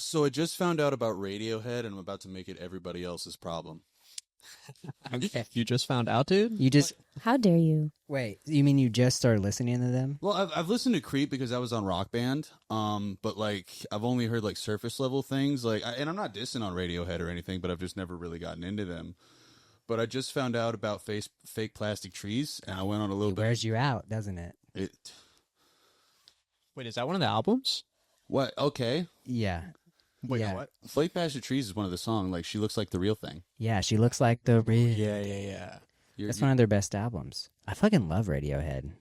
So I just found out about Radiohead, and I'm about to make it everybody else's problem. Okay. You just found out, dude? You just How dare you? wait. You mean you just started listening to them? Well, I've listened to Creep because I was on Rock Band, but like I've only heard like surface level things, and I'm not dissing on Radiohead or anything, but I've just never really gotten into them. But I just found out about fake plastic trees, and I went on a little It wears you out, doesn't it? It Wait, is that one of the albums? what? Okay, Yeah. Wait, Yeah. what? Fake Plastic Trees is one of the songs. Like she looks like the real thing. Yeah, she looks like the real. Yeah. That's one of their best albums. I fucking love Radiohead.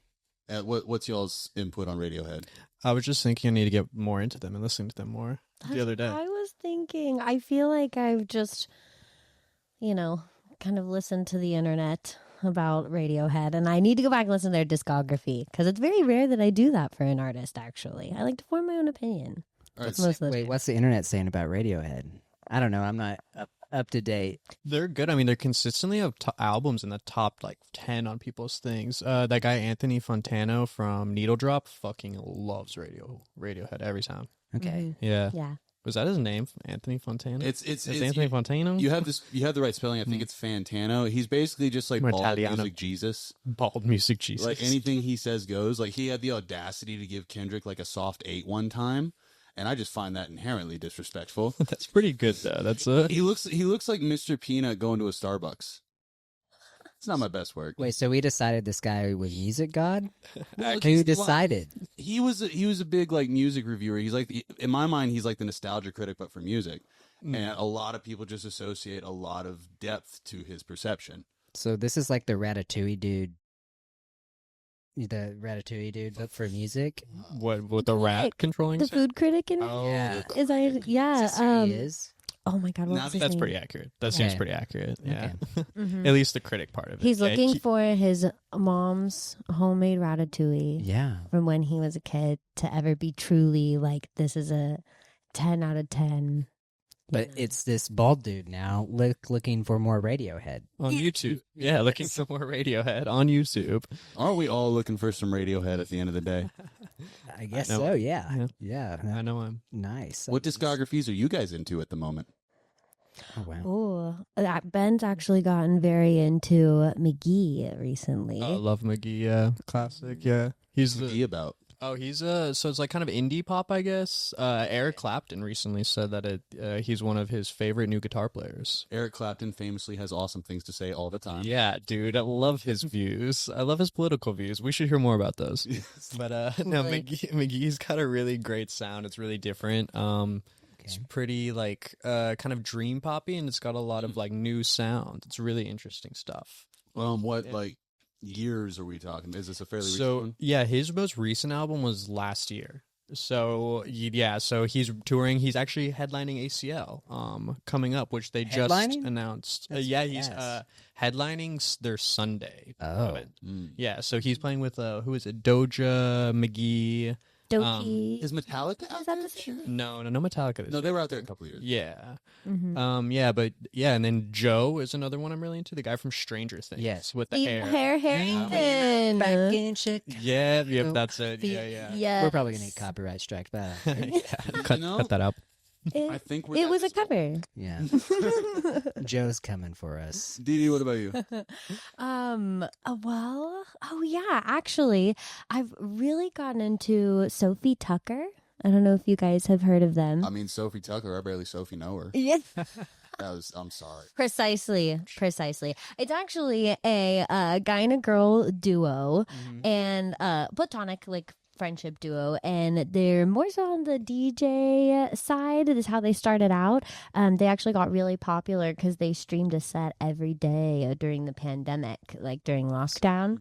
What's y'all's input on Radiohead? I was just thinking I need to get more into them and listening to them more the other day. I was thinking, I feel like I've just, kind of listened to the internet about Radiohead, and I need to go back and listen to their discography because it's very rare that I do that for an artist, actually. I like to form my own opinion. All right, Most of the Wait, time. what's the internet saying about Radiohead? I don't know. I'm not up to date. They're good. I mean, they're consistently have albums in the top 10 on people's things. That guy Anthony Fontano from Needle Drop fucking loves Radiohead every time. Okay. Yeah. Yeah. Was that his name? Anthony Fontano? It's Anthony Fontano? You have the right spelling. I think it's Fantano. He's basically just like bald Italiano. music Jesus. Bald music Jesus. Like anything he says goes. Like he had the audacity to give Kendrick like a soft 8 one time, and I just find that inherently disrespectful. That's pretty good though. That's He looks like Mr. Peanut going to a Starbucks. It's not my best work. Wait, so we decided this guy was music god? Well, Who decided? He was a big like music reviewer. He's like in my mind he's like the nostalgia critic, but for music. And a lot of people just associate a lot of depth to his perception. So this is like the Ratatouille dude. But for music. what with the rat controlling The stuff? food critic in it? Oh, Yeah. Is I yeah. Is this who he is? Oh my god, Now what's his That's name? pretty accurate. That Okay. seems pretty accurate. Yeah. Mhm. At least the critic part of it. He's Yeah, looking for his mom's homemade ratatouille Yeah. from when he was a kid to ever be truly like, this is a 10 out of 10. But it's this bald dude now looking for more Radiohead. on YouTube. Yeah, looking for more Radiohead on YouTube. Aren't we all looking for some Radiohead at the end of the day? I guess know. so, yeah. Yeah. Yeah. I know him. Nice. What discographies are you guys into at the moment? Oh, wow. Oh, Ben's actually gotten very into McGee recently. I love McGee. Yeah, classic. Yeah, he's What's he about? he's so it's like kind of indie pop, I guess. Eric Clapton recently said that he's one of his favorite new guitar players. Eric Clapton famously has awesome things to say all the time. Yeah, dude, I love his views. I love his political views. We should hear more about those. But no, Really? McGee's got a really great sound. It's really different. It's pretty like kind of dream poppy, and it's got a lot of like new sound. It's really interesting stuff. What like years are we talking? Is this a fairly recent So one? yeah, his most recent album was last year. So yeah, so he's touring. He's actually headlining ACL coming up, which they just Headlining? announced. That's Yeah, he's yes. headlining their Sunday. Oh. Yeah, so he's playing with who is it? Doja, McGee. Doki. Is Metallica out Is that there? the same? No Metallica. This No, they were out there a couple of years. Yeah. Mhm. Yeah, but yeah, and then Joe is another one I'm really into. The guy from Stranger Things. Yes. with the Steve hair. Harrington. Back in Chicago. Yeah, yep, that's it. Yeah, yeah. Yes. We're probably going to get copyright strikes, but Cut that out. I think we're It at was a this- cover. yeah. Joe's coming for us. DiDi, what about you? Oh yeah, actually, I've really gotten into Sophie Tucker. I don't know if you guys have heard of them. I mean, Sophie Tucker. I barely Sophie know her. Yes. I'm sorry. Precisely. It's actually a guy and a girl duo and platonic like friendship duo, and they're more so on the DJ side. Is how they started out. They actually got really popular because they streamed a set every day during the pandemic, like during lockdown,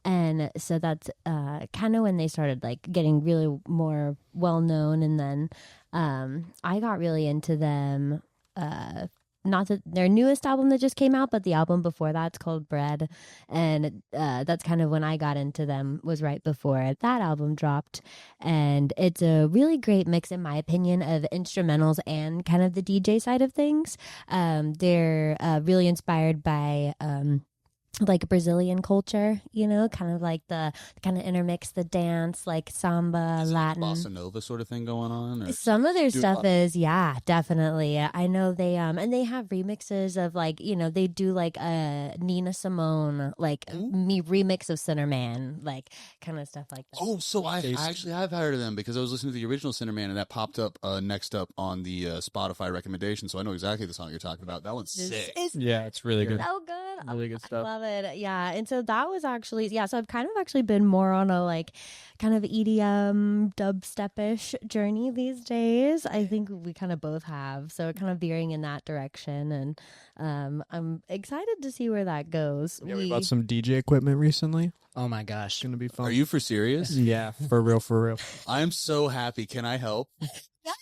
and so that's kind of when they started like getting really more well known. And then I got really into them. Not their newest album that just came out, but the album before that's called Bread, and that's kind of when I got into them, was right before that album dropped. And it's a really great mix, in my opinion, of instrumentals and kind of the DJ side of things. They're really inspired by like Brazilian culture, you know, kind of like the kind of intermix the dance, like samba, Is it like Latin. bossa nova sort of thing going on? Or Some of their do a stuff lot- is, yeah, definitely. I know they and they have remixes of like, you know, they do like a Nina Simone, like me remix of Cinnamon, like kind of stuff like that. Oh, so I actually have heard of them because I was listening to the original Cinnamon and that popped up next up on the Spotify recommendation. So I know exactly the song you're talking about. That one's sick. It's Yeah, it's really good. so good. Really good I stuff. love it. Yeah. And so that was actually, yeah. So I've kind of actually been more on a like kind of EDM dubstep-ish journey these days. I think we kind of both have. So kind of veering in that direction. And I'm excited to see where that goes. Yeah, we bought some DJ equipment recently. Oh my gosh. It's gonna be fun. Are you for serious? Yeah, for real, for real. I am so happy. Can I help?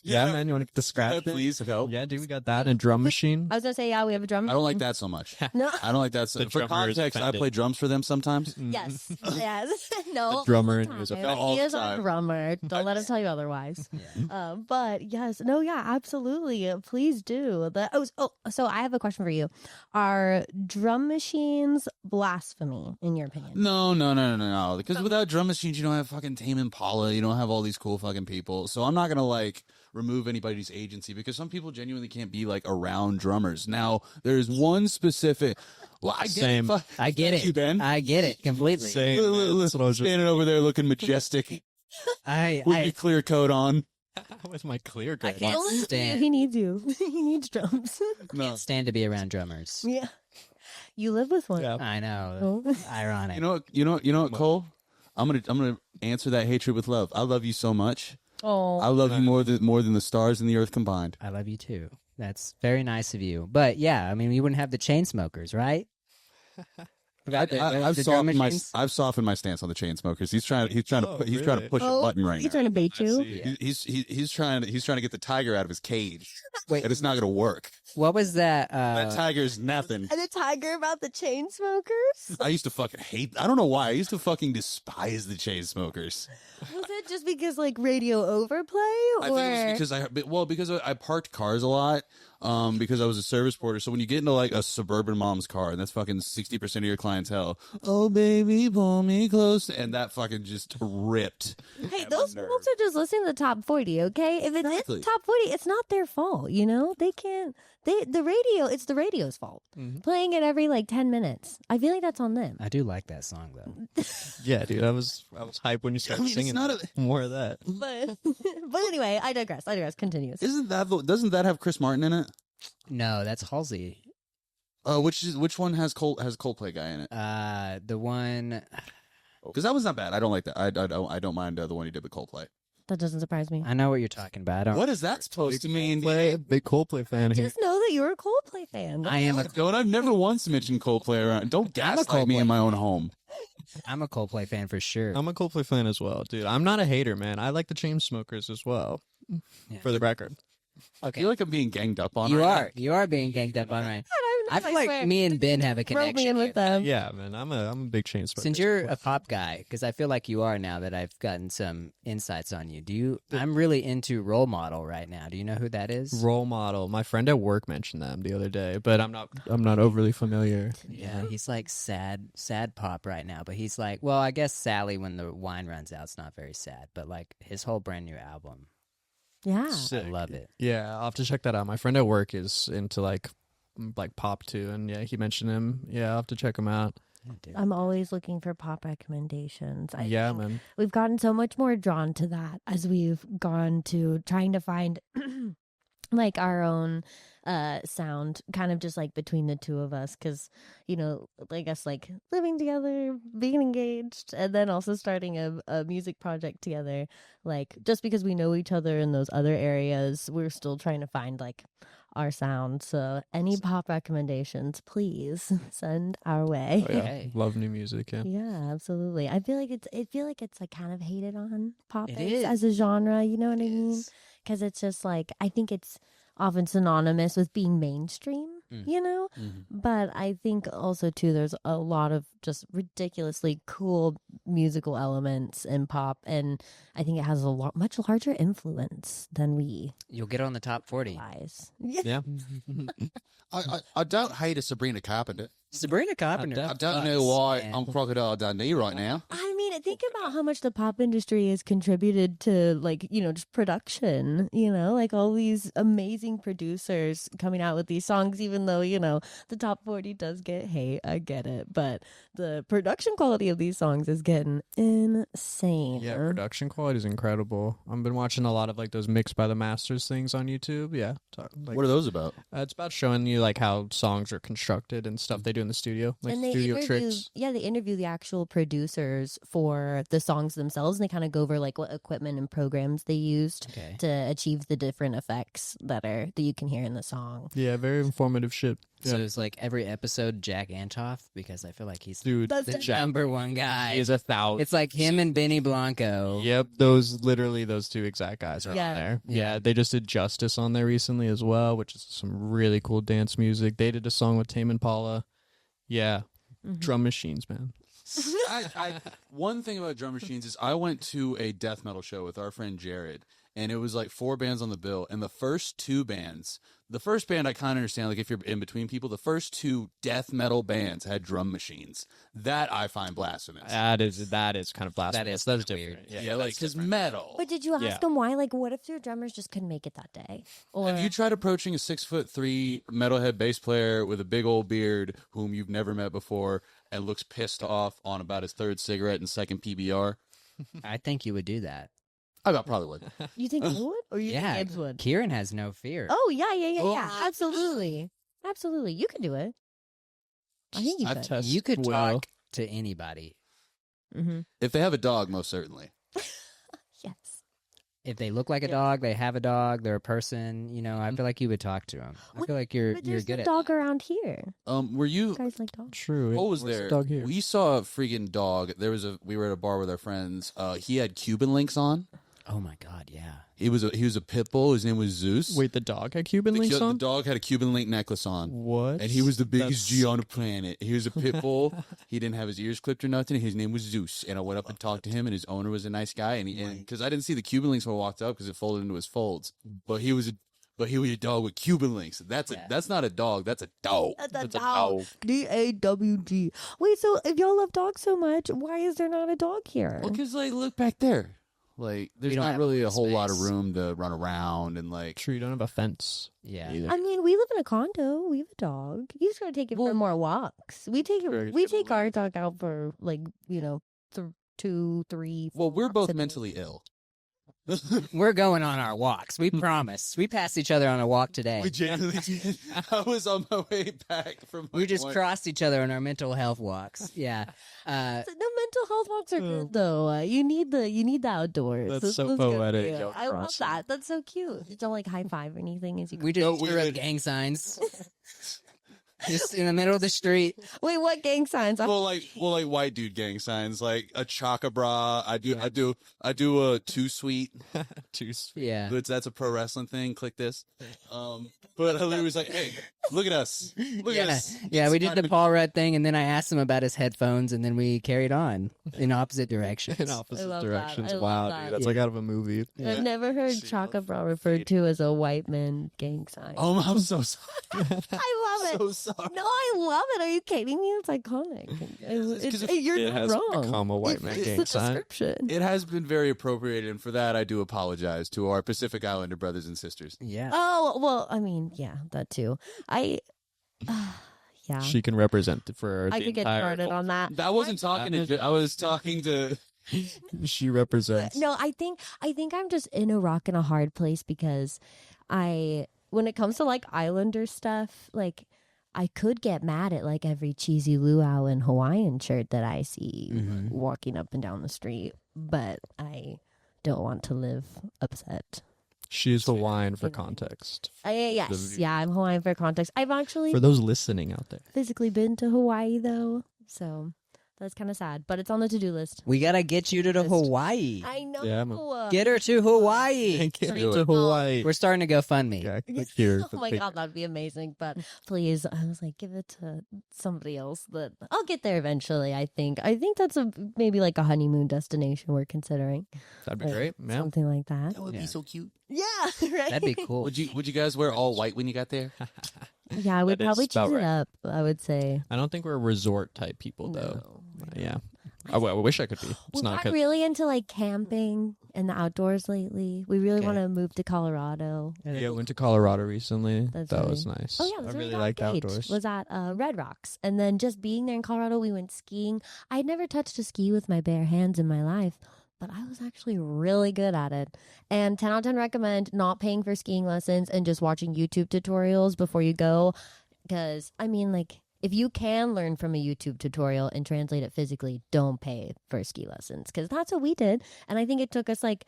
Yeah, man, you want to get the scratch? Please help. Yeah, dude, we got that and a drum machine. I was going to say, yeah, we have a drum. I don't like that so much. No. I don't like that. So, The for drummer is context, I offended. play drums for them sometimes. Yes. Yes. No. The drummer and all he was the time. offended. He is All a the time. drummer. Don't let him tell you otherwise. But yes, no, yeah, absolutely. Please do. So I have a question for you. Are drum machines blasphemy in your opinion? No. Because without drum machines, you don't have fucking Tame Impala. You don't have all these cool fucking people. So I'm not gonna like remove anybody's agency because some people genuinely can't be like around drummers. Now there's one specific. Well, I get Same. It. I get Thank it. you, Ben. I get it completely. Same. man. That's what I was just Standing over there looking majestic with your I clear coat on. with my clear I cut. can't Don't listen to stand- you. He needs you. He needs drums. No. stand to be around drummers. Yeah. You live with one. Yeah. I know. Oh. Ironic. You know what, Cole? I'm gonna answer that hatred with love. I love you so much. I Oh. love you more than the stars and the earth combined. I love you too. That's very nice of you. But yeah, I mean, we wouldn't have the chain smokers, right? I've The drum softened my machines? I've softened my stance on the chain smokers. He's trying to Oh, he's trying to really? push a button right He's now. trying to bait you. He's trying to get the tiger out of his cage. Wait. And it's not going to work. What was that? That tiger's nothing. And the tiger about the chain smokers? I used to fucking hate. I don't know why. I used to fucking despise the chain smokers. Was it just because like radio overplay or I think it was because I parked cars a lot. Because I was a service porter. So when you get into like a suburban mom's car and that's fucking 60% of your clientele, oh baby, pull me close, and that fucking just ripped. Hey, those folks are just listening to the top 40, okay? If it's Exactly. in top 40, it's not their fault, you know? They can't, the radio, it's the radio's fault. Playing it every like 10 minutes. I feel like that's on them. I do like that song though. Yeah, dude, I was hyped when you started it's singing. not that. More of that. But anyway, I digress. Continues. Doesn't that have Chris Martin in it? No, that's Halsey. Which one has Coldplay guy in it? The one. Because that was not bad. I don't like that. I don't mind the one he did with Coldplay. That doesn't surprise me. I know what you're talking about. I don't. What is that supposed to mean? Big Coldplay fan here. Just know that you're a Coldplay fan. I am a. Don't I've never once mentioned Coldplay around. Don't I'm a gaslight me Coldplay in my own home. I'm a Coldplay fan for sure. I'm a Coldplay fan as well, dude. I'm not a hater, man. I like the chain smokers as well. Yeah. For the record. I feel like I'm being ganged up on. You right are. You are being ganged up on right. I feel swear. like me and Ben have a Rope connection. me in with them. Yeah, man. I'm a big chain smoker. Since you're a pop guy, because I feel like you are now that I've gotten some insights on you. I'm really into Role Model right now. Do you know who that is? Role Model. My friend at work mentioned them the other day, but I'm not overly familiar. Yeah, he's like sad pop right now. But he's like, well, I guess Sally, when the wine runs out, it's not very sad. But like his whole brand new album, Yeah. Sick. I love it. Yeah, I'll have to check that out. My friend at work is into like pop too, and yeah, he mentioned him. Yeah, I'll have to check him out. Yeah, dude. I'm always looking for pop recommendations. I think Man. we've gotten so much more drawn to that as we've gone to trying to find like our own sound, kind of just like between the two of us, because you know, I guess like living together, being engaged, and then also starting a music project together. Like just because we know each other in those other areas, we're still trying to find like our sound. So any pop recommendations, please send our way. Oh, yeah. Okay. Love new music. Yeah. Yeah, absolutely. I feel like it's like kind of hated on pop It is is. as a genre. You know what I mean? Yes. Because it's just like I think it's often synonymous with being mainstream. Mm. You know, but I think also too there's a lot of just ridiculously cool musical elements in pop, and I think it has a much larger influence than we You'll get on the top 40. realize. Yeah. I doubt height is Sabrina Carpenter. Sabrina Carpenter. I don't know why man. I'm Crocodile Dundee right now. I mean, think about how much the pop industry has contributed to, like, just production, like all these amazing producers coming out with these songs, even though, the top 40 does get hate. I get it. But the production quality of these songs is getting insane. Yeah, production quality is incredible. I've been watching a lot of like those Mixed by the Masters things on YouTube. Yeah. What are those about? It's about showing you like how songs are constructed and stuff they do in the studio, like And they studio interview, tricks. they interview the actual producers for the songs themselves, and they kind of go over like what equipment and programs they used Okay. to achieve the different effects that you can hear in the song. Yeah, very informative shit. So Yeah. it's like every episode Jack Antoff, because I feel like he's Dude, That's the Jack- number one guy. is 1,000. It's like him and Benny Blanco. Yep, those two exact guys are Yeah. on there. Yeah. Yeah, they just did Justice on there recently as well, which is some really cool dance music. They did a song with Tame Impala. Yeah, drum machines, man. One thing about drum machines is I went to a death metal show with our friend Jared, and it was like 4 bands on the bill. And the first 2 bands, the first band I kind of understand, like if you're in between people, the first 2 death metal bands had drum machines. That I find blasphemous. That is kind of blasphemous. Is That's kinda different. weird. yeah, like because metal. But did you ask Yeah. them why? Like, what if their drummers just couldn't make it that day? Or Have you tried approaching a 6'3" metalhead bass player with a big old beard whom you've never met before and looks pissed off on about his 3rd cigarette and 2nd PBR? I think you would do that. I probably would. you think they would, or you Yeah. think Gibbs would? Kieran has no fear. Oh yeah, absolutely, absolutely. You can do it. I think you I've could. tested You could well. talk to anybody. Mm-hmm. If they have a dog, most certainly. Yes. If they look like a dog, they have a dog, they're a person, I feel like you would talk to them. I feel like you're But there's good no at dog that. around here. Were you? You guys like dogs? True. What was What's the there? dog here? We saw a freaking dog. We were at a bar with our friends. He had Cuban links on. Oh my god, yeah. He was a pit bull. His name was Zeus. Wait, the dog had Cuban the, links the on? dog had a Cuban link necklace on. What? And he was the biggest That's- G on the planet. He was a pit bull. He didn't have his ears clipped or nothing. His name was Zeus. And I went up and talked to him, and his owner was a nice guy. And because I didn't see the Cuban links when I walked up because it folded into his folds. But he was a dog with Cuban links. That's not a dog. That's a dog. That's a dog. DAWG. Wait, so if y'all love dogs so much, why is there not a dog here? Well, because look back there. Like, there's don't not have really a enough whole lot of space. room to run around and like. True, you don't have a fence. Yeah. Either. I mean, we live in a condo. We have a dog. You just gotta take it for more walks. We take Sure, we take our dog out for like 2, 3. Well, we're walks both a day. mentally ill. We're going on our walks. We promise. We passed each other on a walk today. We genuinely did. I was on my way back from. We just one- crossed each other on our mental health walks. Yeah. The mental health walks are good though. You need the outdoors. That's so good poetic. for you. Yo, I love crossing. that. That's so cute. You don't like high five or anything as you. We just No, we threw up would- gang signs. Just in the middle of the street. Wait, what gang signs? Well, like white dude gang signs, like a chaka bra. I do a too sweet. Too sweet. Yeah. That's a pro wrestling thing. Click this. But I literally was like, hey, look at us. Look at us. Yeah, we It's did not the even- Paul Rudd thing, and then I asked him about his headphones, and then we carried on in opposite directions. In opposite love that. directions. I love Wow, that. dude. That's like out of a movie. I've never heard Chaka Bra referred to as a white man gang sign. Oh, I'm so sorry. I love it. So sorry. No, I love it. Are you kidding me? It's iconic. You're It not has wrong. become a white man It's gang the sign. description. It has been very appropriated, and for that, I do apologize to our Pacific Islander brothers and sisters. Yeah. Oh well, I mean, yeah, that too. Yeah, She can represent it for I the could get entire started on that. I wasn't talking to. I was talking to. She represents. No, I think I'm just in a rock and a hard place because when it comes to like Islander stuff, like I could get mad at like every cheesy luau and Hawaiian shirt that I see walking up and down the street, but I don't want to live upset. She's Hawaiian for context. Yes, yeah, I'm Hawaiian for context. I've actually For those listening out there. physically been to Hawaii though, so that's kind of sad, but it's on the to-do list. We got to get you to Hawaii. I know. Yeah, I'm Get her to Hawaii. Get Do to it. Hawaii. We're starting to go fund me. Yeah, click here. Oh my god, that'd be amazing. But please, I was like, give it to somebody else. But I'll get there eventually. I think that's maybe like a honeymoon destination we're considering. That'd be Like, great. Yeah. something like that. That would Yeah. be so cute. Yeah, right. That'd be cool. Would you guys wear all white when you got there? Yeah, I would That is probably about choose it right. up, I would say. I don't think we're resort type people though. No. Yeah. I wish I could be. It's We've not gotten really into like camping and the outdoors lately. We really Okay. want to move to Colorado. Yeah, I went to Colorado recently. That's that really- was nice. Oh yeah, I that's really where we got liked engaged, outdoors. Was at Red Rocks, and then just being there in Colorado, we went skiing. I had never touched a ski with my bare hands in my life, but I was actually really good at it. And 10 out of 10 recommend not paying for skiing lessons and just watching YouTube tutorials before you go, because I mean, like, if you can learn from a YouTube tutorial and translate it physically, don't pay for ski lessons, because that's what we did. And I think it took us like,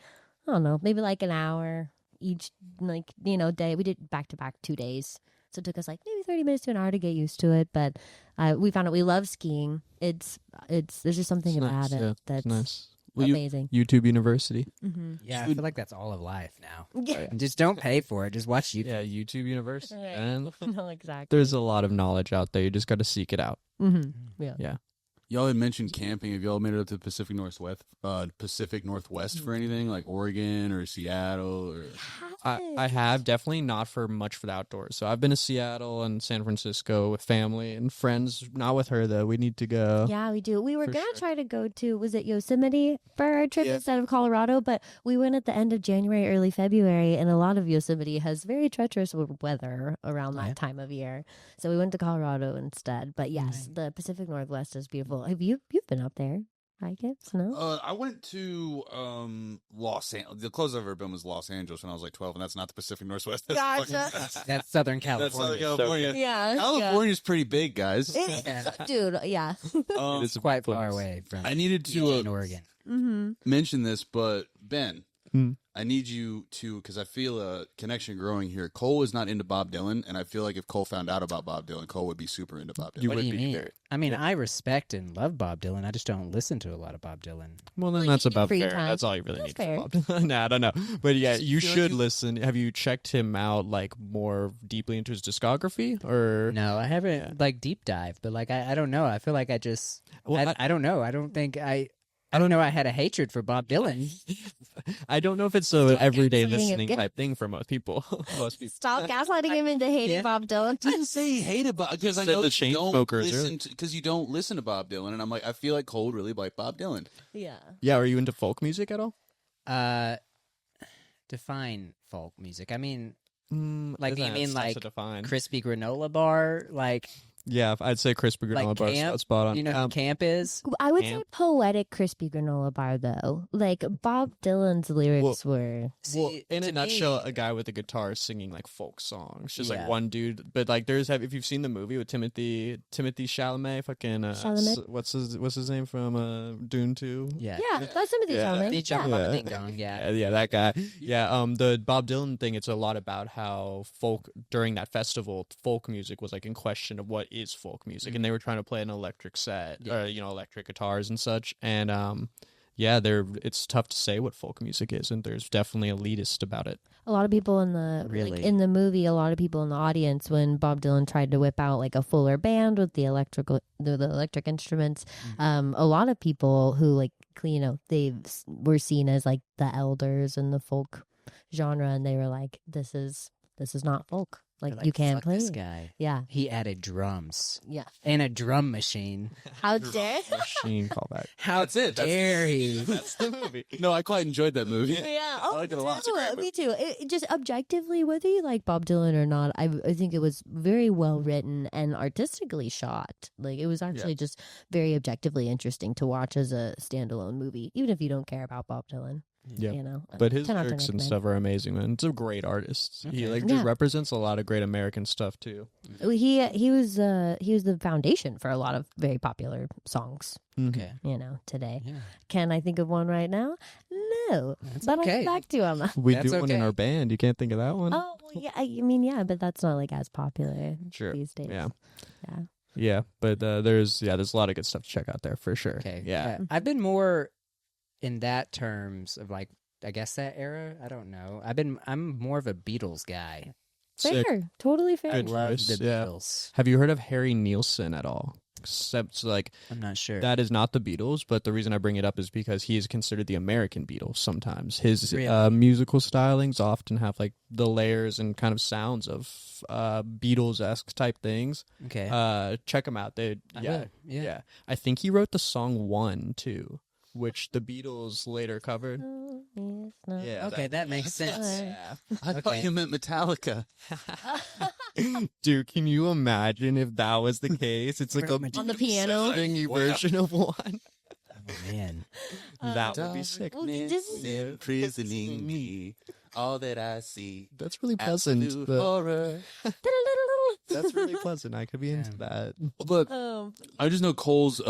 I don't know, maybe like an hour each, like, day. We did back to back 2 days. So it took us like maybe 30 minutes to an hour to get used to it. But we found out we love skiing. There's just something It's about nice, it yeah, that's it's nice. Well, amazing. YouTube University. Mm-hmm. Yeah, I feel like that's all of life now. Yeah. Just don't pay for it. Just watch YouTube. Yeah, YouTube University. Right. And No, exactly. there's a lot of knowledge out there. You just got to seek it out. Mm-hmm. Yeah. Yeah. Y'all had mentioned camping. Have y'all made it up to the Pacific Northwest for anything like Oregon or Seattle? Or I have definitely not for much for the outdoors. So I've been to Seattle and San Francisco with family and friends. Not with her though. We need to go. Yeah, we do. We were For going to sure. try to go to, was it Yosemite for our trip instead of Colorado? But we went at the end of January, early February, and a lot of Yosemite has very treacherous weather around that time of year. So we went to Colorado instead. But yes, the Pacific Northwest is beautiful. Have you've been up there? Hi, Gibbs? No? I went to Los Angeles. The closest I've ever been was Los Angeles when I was like 12, and that's not the Pacific Northwest. That's Gotcha. That's Southern That's Southern California. California. Yeah. California's pretty big, guys. Yeah. Dude, yeah. It's quite far away from I needed to Eugene, Oregon. Mm-hmm. mention this, but Ben, Hmm. I need you to, because I feel a connection growing here. Cole is not into Bob Dylan, and I feel like if Cole found out about Bob Dylan, Cole would be super into Bob Dylan. You What would do you be mean? very- I mean, I respect and love Bob Dylan. I just don't listen to a lot of Bob Dylan. Well, then Well, that's you need about free fair. time. That's all you really That's need. fair. For Bob Dylan. Nah, I don't know. But yeah, you feel like should you- listen. Have you checked him out like more deeply into his discography or? No, I haven't like deep dive, but like I don't know. I feel like I just Well, I don't know. I don't think I don't know. I had a hatred for Bob Dylan. I don't know if it's a everyday gaslighting him. listening type thing for most people. Most people. Stop gaslighting him into hating Yeah. Bob Dylan. I didn't say he hated Bob because I Said know the you don't Chainsmokers listen because you don't listen to Bob Dylan, and I'm like, I feel like Cole would really like Bob Dylan. Yeah. Yeah, are you into folk music at all? Define folk music. I mean, Like you mean like define? crispy granola bar, like Yeah, I'd say crispy granola like bar camp. spot on. You know who camp is? I would say Camp. poetic crispy granola bar though. Like Bob Dylan's lyrics were Well, See, in to a nutshell, me- a guy with a guitar singing like folk songs, just Yeah. like one dude. But like, if you've seen the movie with Timothy Chalamet, fucking Chalamet? what's his name from Dune 2? Yeah. that's Timothy Yeah. Chalamet. They jump Yeah. on the ding dong. Yeah. Yeah, that guy. Yeah, the Bob Dylan thing. It's a lot about how folk during that festival, folk music was like in question of what is folk music, and they were trying to play an electric set, Yeah. or electric guitars and such. And it's tough to say what folk music is, and there's definitely elitist about it. A lot of people in the Really? in the movie, a lot of people in the audience when Bob Dylan tried to whip out like a fuller band with the electric instruments, a lot of people who they were seen as like the elders in the folk genre, and they were like, this is not folk. Like, They're you can't "Fuck play this it." guy. Yeah. He added drums Yeah. and a drum machine. How dare Machine callback. How That's it. That's- dare he? That's the movie. No, I quite enjoyed that movie. Yeah, I liked it a lot. It's a great Me too. It just objectively, whether you like Bob Dylan or not, I think it was very well written and artistically shot. Like, it was actually just very objectively interesting to watch as a standalone movie, even if you don't care about Bob Dylan. Yeah. You know, But his 10 out of 10 lyrics and recommend. stuff are amazing, man. It's a great artist. He Okay. just Yeah. represents a lot of great American stuff too. He was the foundation for a lot of very popular songs. Okay. Today. Yeah. Can I think of one right now? No, That's but I'll okay. get back to you on that. We That's do one in okay. our band. You can't think of that one? Oh, well, yeah. I mean, yeah, but that's not like as popular Sure. these days. Yeah. Yeah. Yeah, but there's a lot of good stuff to check out there for sure. Okay. Yeah. I've been more in that terms of like, I guess that era. I don't know. I'm more of a Beatles guy. Sick. Fair, totally fair. Good I love choice, the yeah. Beatles. Have you heard of Harry Nilsson at all? except like I'm not sure. that is not the Beatles, but the reason I bring it up is because he is considered the American Beatles sometimes. His Really? musical stylings often have like the layers and kind of sounds of Beatles-esque type things. Okay. Check them out. They I yeah, will, yeah. I think he wrote the song One too, which the Beatles later covered. Yeah. Okay, that makes sense. Yeah. I thought Okay. you meant Metallica. Dude, can you imagine if that was the case? It's like a On the piano. thingy version of One. Oh, man. That would be sick. Well, just- Imprisoning me. All that I see. That's really pleasant. Absolute but- horror. That's really pleasant. I could be into that. Look, Um, I just know Cole's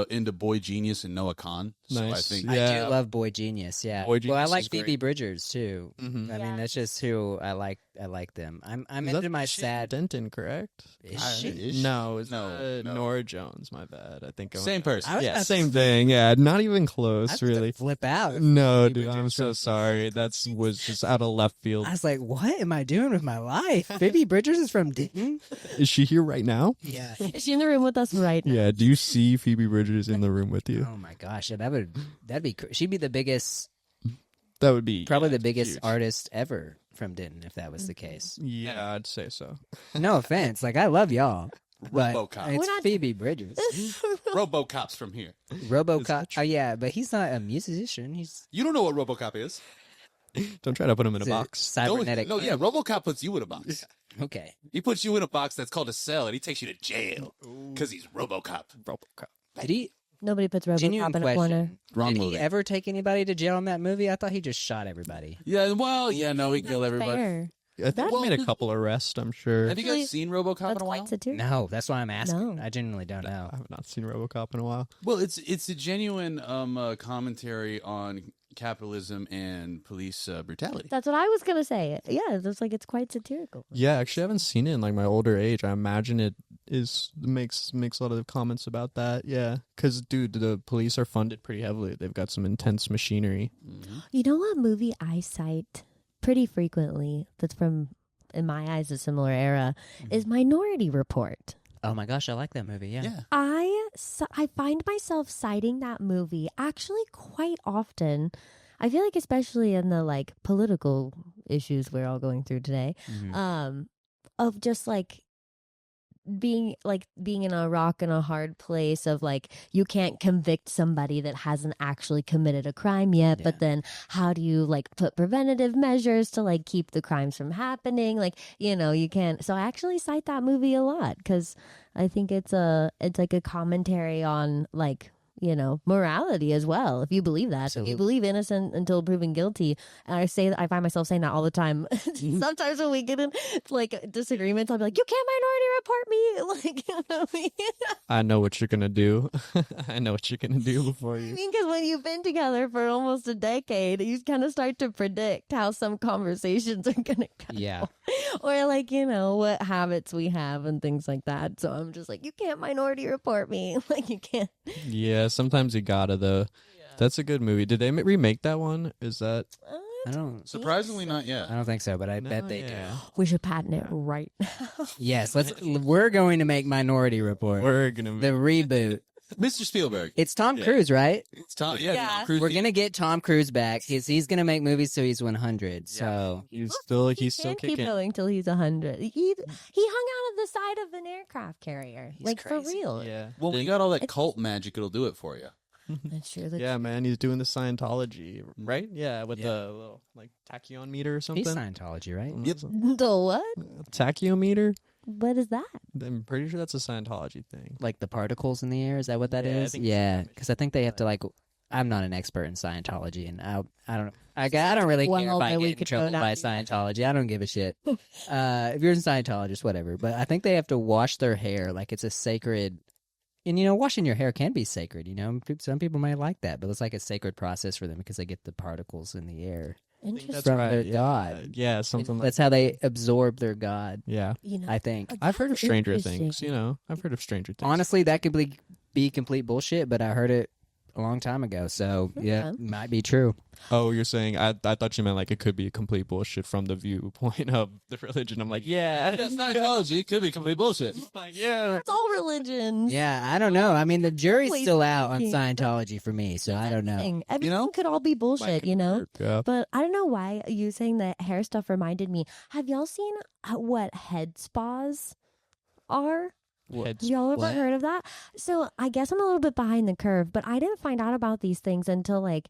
into Boy Genius and Noah Khan. So I Nice. think I Yeah. do love Boy Genius. Yeah. Boy well, I Genius like is Phoebe great. Bridgers too. Mhm. I Yeah. mean, that's just who I like. I like them. I'm Is into that my Shane sad. Denton, correct? Is I- she? is she? No, it's No, no. Nora Jones. My bad. I think I'm same person. I was Yeah, about to same thing. Yeah, not even I close, was about to really. flip out. No, Phoebe dude, I'm Bridgers so from- sorry. That was just out of left field. I was like, what am I doing with my life? Phoebe Bridgers is from Denton. Is she here right now? Yeah. is she in the room with us right now? Yeah. Do you see Phoebe Bridgers in the room with you? Oh my gosh, yeah, that'd be she'd be the biggest, That would be probably yeah, the biggest huge. artist ever from Denton if that was the case. Yeah, I'd say so. No offense, like I love y'all, but RoboCop. it's We're not- Phoebe Bridgers. RoboCop's from here. RoboCop. Oh yeah, but he's not a musician. He's You don't know what RoboCop is. Don't try to put him in a he's box. cybernetic. No, yeah, RoboCop puts you in a box. Okay. He puts you in a box that's called a cell, and he takes you to jail because he's RoboCop. RoboCop. Did he? Nobody puts Genuine RoboCop in a corner. question. Wrong Did movie. he ever take anybody to jail in that movie? I thought he just shot everybody. Yeah, well, yeah, no, he killed everybody. Fair. I think he made a couple arrests. I'm sure. Have you Actually, guys seen RoboCop That's in a while? quite satirical. No, that's why I'm asking. No. I genuinely don't I know. have not seen RoboCop in a while. Well, it's a genuine commentary on capitalism and police brutality. That's what I was gonna say. Yeah, it's like it's quite satirical. Yeah, actually, I haven't seen it in like my older age. I imagine it makes a lot of comments about that. Yeah, because dude, the police are funded pretty heavily. They've got some intense machinery. Mhm. You know what movie I cite pretty frequently that's from, in my eyes, a similar era is Minority Report. Oh my gosh, I like that movie. Yeah. Yeah. I find myself citing that movie actually quite often. I feel like especially in the like political issues we're all going through today, Mhm. of just like being in a rock and a hard place of like you can't convict somebody that hasn't actually committed a crime yet, Yeah. but then how do you like put preventative measures to like keep the crimes from happening? Like, you know, you can't. So I actually cite that movie a lot because I think it's like a commentary on like, you know, morality as well. If you believe that, if Absolutely. you believe innocent until proven guilty. And I find myself saying that all the time. Sometimes when we get in like disagreements, I'll be like, "You can't minority report me." Like, you know what I mean? I know what you're gonna do. I know what you're gonna do before you. Because when you've been together for almost a decade, you kind of start to predict how some conversations are gonna go. Yeah. Or like, you know, what habits we have and things like that. So I'm just like, you can't minority report me. Like, you can't. Yeah, sometimes you gotta though. That's a good movie. Did they remake that one? Is that? I don't. Surprisingly, not yet. I don't think so, but I No, bet they yeah. We should patent it right now. do. Yes. We're going to make Minority Report We're gonna. the reboot. Mr. Spielberg. It's Tom Yeah. Cruise, right? It's Tom. Yeah, Yeah. Tom Cruise. We're gonna get Tom Cruise back. He's gonna make movies till he's 100. So He's still He still can't keep kicking. going till he's 100. He hung out of the side of an aircraft carrier, He's like crazy. for real. Yeah. Well, when you got all that cult magic, it'll do it for you. That's true. That's Yeah, man, he's doing the Scientology, right? Yeah, with Yeah. the little like tachyon meter or something. he's Scientology, right? Yep. The what? Tachyometer? What is that? I'm pretty sure that's a Scientology thing. Like the particles in the air. Is that what that Yeah, I is? think so. Yeah, because I think they have to like. I'm not an expert in Scientology, and I don't. I don't really care Well, if I then we get in could trouble go down by to- Scientology. I don't give a shit. If you're a Scientologist, whatever. But I think they have to wash their hair like it's a sacred. And you know, washing your hair can be sacred. You know, some people might like that, but it's like a sacred process for them because they get the particles in the air Interesting. from their yeah. god. Yeah, something like That's how they absorb their god. yeah. You know, I think. I've heard of That's Stranger interesting. Things. You know, I've heard of Stranger Things. Honestly, that could be complete bullshit, but I heard it a long time ago. So yeah, Okay. might be true. Oh, you're saying I thought you meant like it could be complete bullshit from the viewpoint of the religion. I'm like, yeah, That's Scientology. It could be complete bullshit. like, yeah. It's all religions. Yeah, I don't know. I mean, the jury's Always still out on thinking. Scientology for me, so I don't know. Everything know? could all be bullshit, you know? Yeah. But I don't know why you saying that hair stuff reminded me. Have y'all seen what head spas are? Head Y'all ever What? heard of that? So I guess I'm a little bit behind the curve, but I didn't find out about these things until like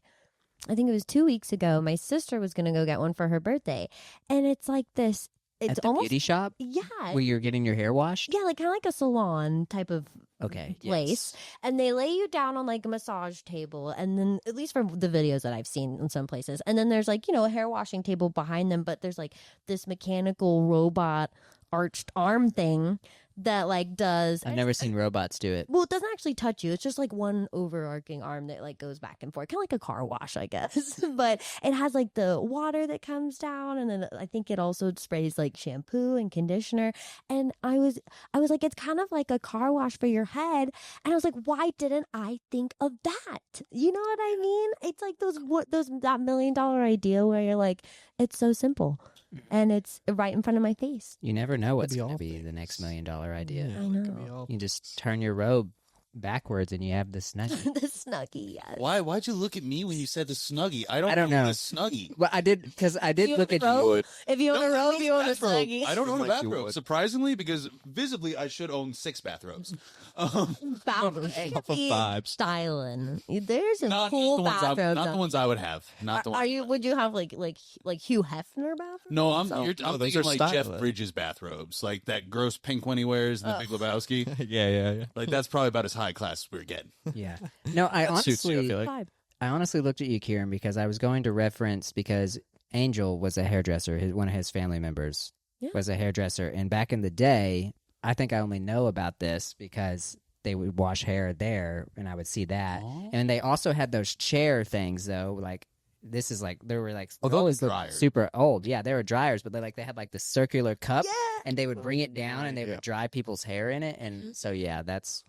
I think it was 2 weeks ago. My sister was gonna go get one for her birthday, and it's like this. It's At the almost beauty shop yeah, where you're getting your hair washed. yeah, like kind of like a salon type of Okay, place. yes. And they lay you down on like a massage table, and then at least from the videos that I've seen in some places, and then there's like a hair washing table behind them, but there's like this mechanical robot arched arm thing that like does I've never seen robots do it. well, it doesn't actually touch you. It's just like one overarching arm that like goes back and forth, kind of like a car wash, I guess. But it has like the water that comes down, and then I think it also sprays like shampoo and conditioner. And I was like, it's kind of like a car wash for your head. And I was like, why didn't I think of that? You know what I mean? It's like that $1 million idea where you're like, it's so simple, and it's right in front of my face. You never know what's be going to all be the next $1 million idea. I know. You just turn your robe backwards and you have the snuggie. The Snuggie, yes. Why'd you look at me when you said the Snuggie? I don't know. the Snuggie. Well, I did because I did You look at robe? you. If you own a robe, you own a bathrobe. Snuggie. I don't own a Like you bathrobe, would. surprisingly, because visibly I should own 6 bathrobes. vibes. Styling. There's some Not cool the ones bathrobes. not the ones I would have. Not the Are ones. you? Would you have like Hugh Hefner bathroom? No, I'm No, I'm those thinking are like Jeff stylish. Bridges bathrobes, like that gross pink one he wears in the Big Lebowski. yeah. Like that's probably about as high class as we're getting. Yeah. No, I That suits you, I honestly, feel like. Vibe. I honestly looked at you, Kieran, because I was going to reference because Angel was a hairdresser. One of his family members Yeah. was a hairdresser, and back in the day, I think I only know about this because they would wash hair there, and I would see that. Aw. And they also had those chair things, though. Like this is like they were like Oh, they those always look dryers. super old. Yeah, they were dryers, but they had like the circular cup, Yeah. and they would bring it down, and they Yeah. would dry people's hair in it. And so yeah, that's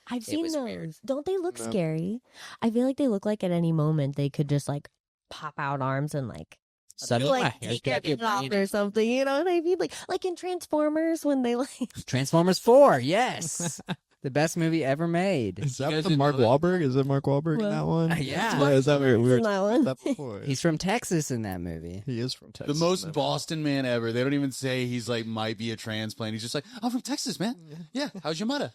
I've seen was those. weird. Don't they look Yep. scary? I feel like they look like at any moment they could just like pop out arms and like suddenly my like hair's take gonna it get off braided. or something. You know what I mean? Like in Transformers when they like. Transformers 4. Yes, the best movie ever made. Is You that guys the didn't Mark know that? Wahlberg? Is it Mark Wahlberg in that one? Yeah. Is that where we were in that talking one. about that before? He's from Texas in that movie. He is from The Texas. most man. Boston man ever. They don't even say he's like might be a transplant. He's just like, I'm from Texas, man. Yeah, how's your mother?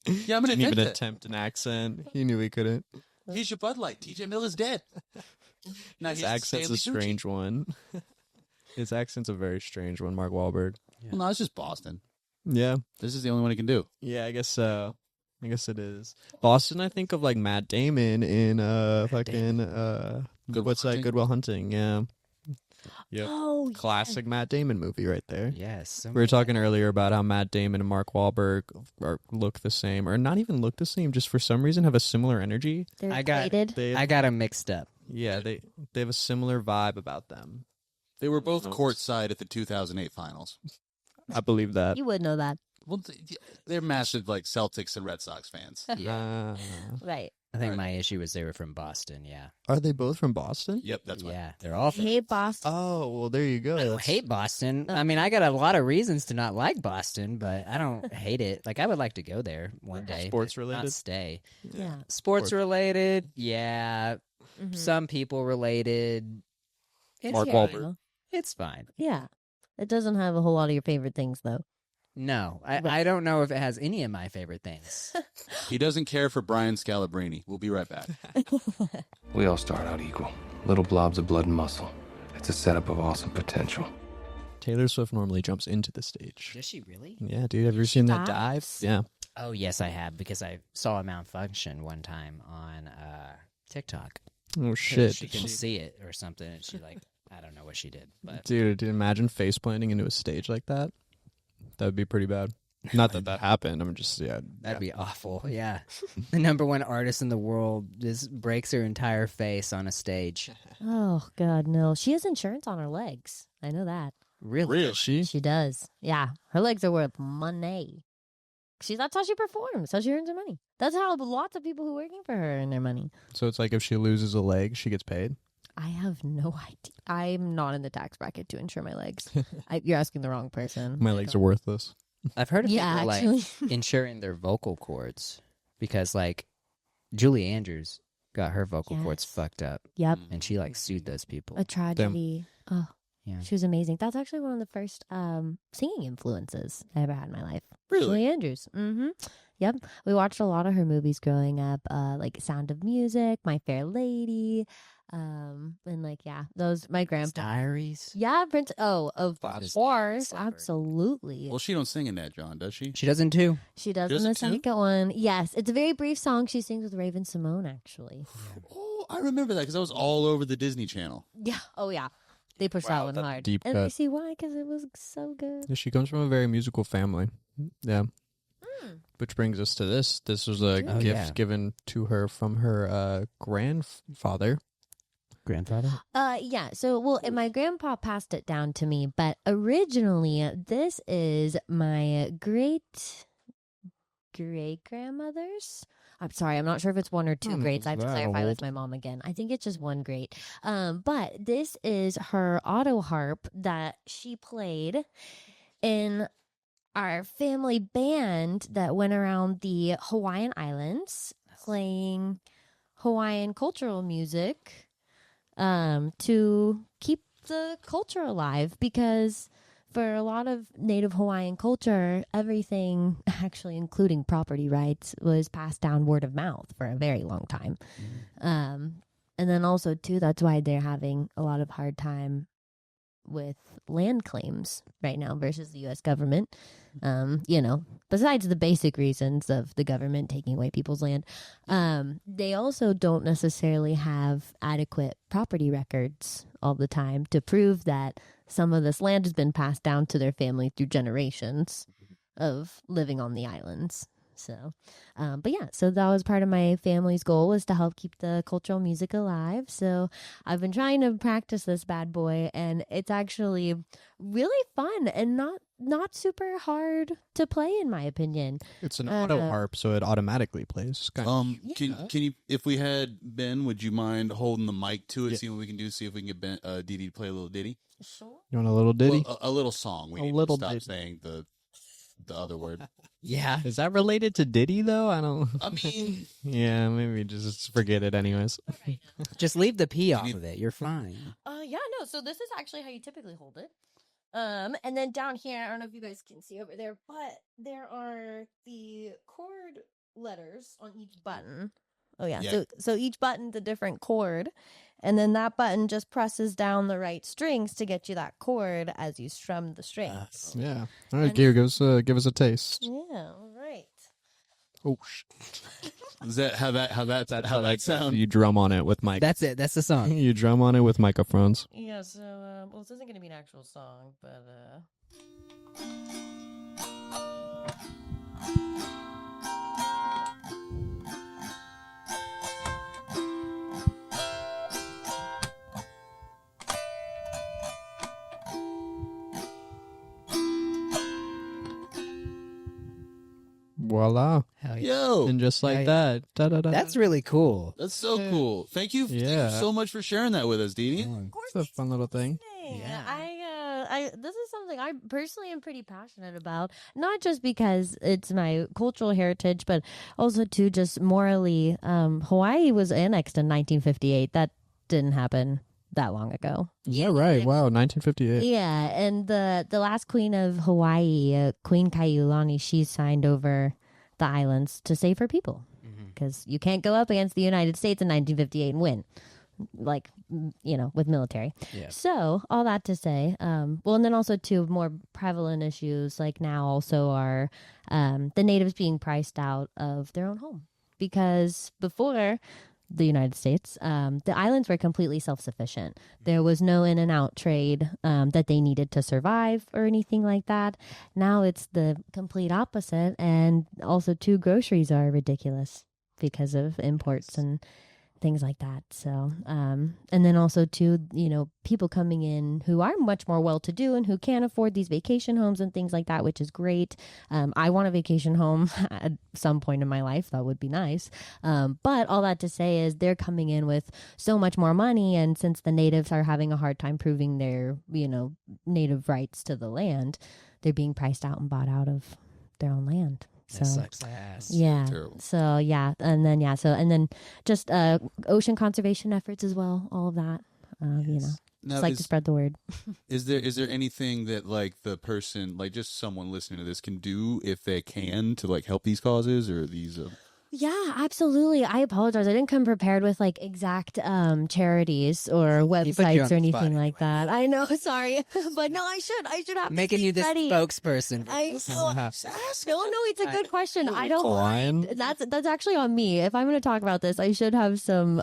Yeah, I'm an Didn't even inventor. attempt an accent. He knew he couldn't. He's your Bud Light. TJ Miller's dead. Now His here's accent's a Stanley Tucci. strange one. His accent's a very strange one, Mark Wahlberg. Well, no, it's just Boston. Yeah. This is the only one he can do. Yeah, I guess so. I guess it is. Boston, I think of like Matt Damon in fucking Good Will what's that? Hunting? Good Will Hunting, yeah. Yep. Oh, Classic Matt Damon movie right there. Yes. We were talking earlier about how Matt Damon and Mark Wahlberg look the same, or not even look the same, just for some reason have a similar energy. they're I got- related. They, I got him mixed up. yeah, they have a similar vibe about them. They were both Nice. courtside at the 2008 finals. I believe that. You would know that, Well, they're massive like Celtics and Red Sox fans. Yeah. right? I think my issue was they were from Boston. Yeah. Are they both from Boston? Yep, that's why. Yeah. They're all from. Hey, Boston. Oh, well, there you go. I don't That's- hate Boston. I mean, I got a lot of reasons to not like Boston, but I don't hate it. Like, I would like to go there one day. Sports but not related? stay. Yeah. Sports related, yeah. Mhm. Some people related. It's Mark fine. Wahlberg. It's fine. Yeah. It doesn't have a whole lot of your favorite things though. No, Right. I don't know if it has any of my favorite things. He doesn't care for Brian Scalabrine. We'll be right back. We all start out equal. Little blobs of blood and muscle. It's a setup of awesome potential. Taylor Swift normally jumps into the stage. Does she really? Yeah, dude. Have you ever seen that dive? Dives? Yeah. Oh, yes, I have, because I saw a malfunction one time on TikTok. Oh, shit. She couldn't see it or something, and she, like, I don't know what she did. But Dude, imagine face planting into a stage like that. That would be pretty bad. Not that that happened. I'm just, yeah. that'd be awful. Yeah. The number one artist in the world just breaks her entire face on a stage. Oh God, no. She has insurance on her legs. I know that. Really? She? She does. Yeah, her legs are worth money. That's how she performs. How she earns her money. That's how lots of people who are working for her earn their money. So it's like if she loses a leg, she gets paid. I have no idea. I'm not in the tax bracket to insure my legs. You're asking the wrong person. My legs are worthless. I've heard of Yeah, people actually. like insuring their vocal cords because like Julie Andrews got her vocal cords Yes. fucked up Yep. and she like sued those people. A tragedy. Oh, Yeah. she was amazing. That's actually one of the first singing influences I ever had in my life. Really? Julie Andrews. Mm-hmm. Yep. We watched a lot of her movies growing up, like Sound of Music, My Fair Lady, and like those my grandpa. Diaries. Yeah, Prince. Oh, of Just course, clever. absolutely. Well, she don't sing in that, John, does she? She doesn't too. She does in Just the two? second one. Yes, it's a very brief song. She sings with Raven Simone, actually. Oh, I remember that because that was all over the Disney Channel. Yeah. Oh, yeah. They pushed that one that's hard. deep And I cut. see why, because it was so good. Yeah, she comes from a very musical family. Yeah. Which brings us to this. This was a Oh, gift yeah. given to her from her grandfather. Grandfather? Yeah. So, well, and my grandpa passed it down to me, but originally, this is my great grandmother's. I'm sorry, I'm not sure if it's one or two greats. I have to that clarify with old. my mom again. I think it's just one great. But this is her auto harp that she played in our family band that went around the Hawaiian Islands playing Hawaiian cultural music to keep the culture alive, because for a lot of Native Hawaiian culture, everything, actually including property rights, was passed down word of mouth for a very long time. And then also, too, that's why they're having a lot of hard time with land claims right now versus the U.S. government. Besides the basic reasons of the government taking away people's land, they also don't necessarily have adequate property records all the time to prove that some of this land has been passed down to their family through generations of living on the islands. So, so that was part of my family's goal, was to help keep the cultural music alive. So I've been trying to practice this bad boy, and it's actually really fun and not super hard to play, in my opinion. It's an auto harp, so it automatically plays. Kind of. Can you, if we had Ben, would you mind holding the mic to it, see what we can do, see if we can get Ben, DiDi to play a little ditty? Sure. You want a little ditty? Well, a little song. We A need little to stop ditty. saying the other word. Yeah. Is that related to Diddy though? I don't. I mean, Yeah, maybe just forget it anyways. Just leave the P off of it. You're fine. No. So this is actually how you typically hold it. And then down here, I don't know if you guys can see over there, but there are the chord letters on each button. Oh yeah. Yeah. So each button's a different chord, and then that button just presses down the right strings to get you that chord as you strum the strings. Yeah. All right, Gear, give us a taste. Yeah. All right. Oh, is that how that sound? you drum on it with mic. That's it. That's the song. You drum on it with microphones. Yeah. So well, this isn't going to be an actual song, but Voila. Hell yeah. Yo, And just like Yeah, that. Da-da-da. That's really cool. that's so cool. Thank you Yeah. so much for sharing that with us, DiDi. It's a fun little thing. Yeah. I this is something I personally am pretty passionate about, not just because it's my cultural heritage, but also too just morally. Hawaii was annexed in 1958. That didn't happen that long ago. Yeah, right. Wow, 1958. Yeah, and the last queen of Hawaii, Queen Kaiulani, she signed over the islands to save her people, because you can't go up against the United States in 1958 and win, like, with military. Yeah. So all that to say, and then also too, more prevalent issues like now also are the natives being priced out of their own home, because before the United States, the islands were completely self-sufficient. There was no in and out trade that they needed to survive or anything like that. Now it's the complete opposite, and also too, groceries are ridiculous because of imports and things like that. So, and then also too, people coming in who are much more well-to-do and who can afford these vacation homes and things like that, which is great. I want a vacation home at some point in my life. That would be nice. But all that to say is they're coming in with so much more money, and since the natives are having a hard time proving their, native rights to the land, they're being priced out and bought out of their own land. So That sucks ass. yeah. Terrible. So yeah, and then just ocean conservation efforts as well. All of that. Now, Just like to spread the word. is there anything that like the person, like just someone listening to this, can do if they can to like help these causes or these? Yeah, absolutely. I apologize. I didn't come prepared with like exact charities or put you on websites or the anything spot like that. I know, sorry, but no, I should have Making you the ready. spokesperson. No, it's a good question. I don't Hawaiian. mind. That's actually on me. If I'm going to talk about this, I should have some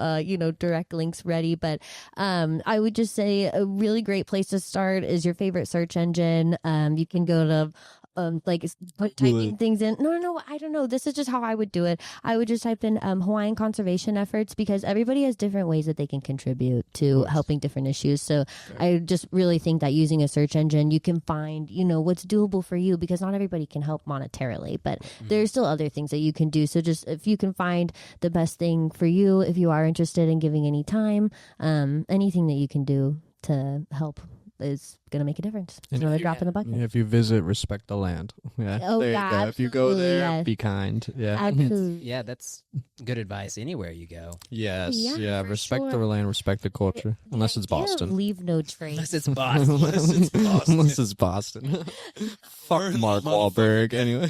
direct links ready. But I would just say a really great place to start is your favorite search engine. You can go to typing things in. No, I don't know. This is just how I would do it. I would just type in Hawaiian conservation efforts, because everybody has different ways that they can contribute to helping different issues. So I just really think that using a search engine, you can find, what's doable for you, because not everybody can help monetarily, but there's still other things that you can do. So just if you can find the best thing for you, if you are interested in giving any time, anything that you can do to help is going to make a difference. It's another drop in the bucket. If you visit, respect the land. Yeah. Oh, there you yeah, go. If you go there, absolutely, yes. be kind. Yeah. Absolutely. Yeah, that's good advice anywhere you go. Yes. Yeah, Yeah. for Respect sure. the land, respect the culture. Unless it's Yeah, Boston. leave no trace. Unless it's Boston. Unless it's Boston. Fuck Mark Wahlberg. Anyway.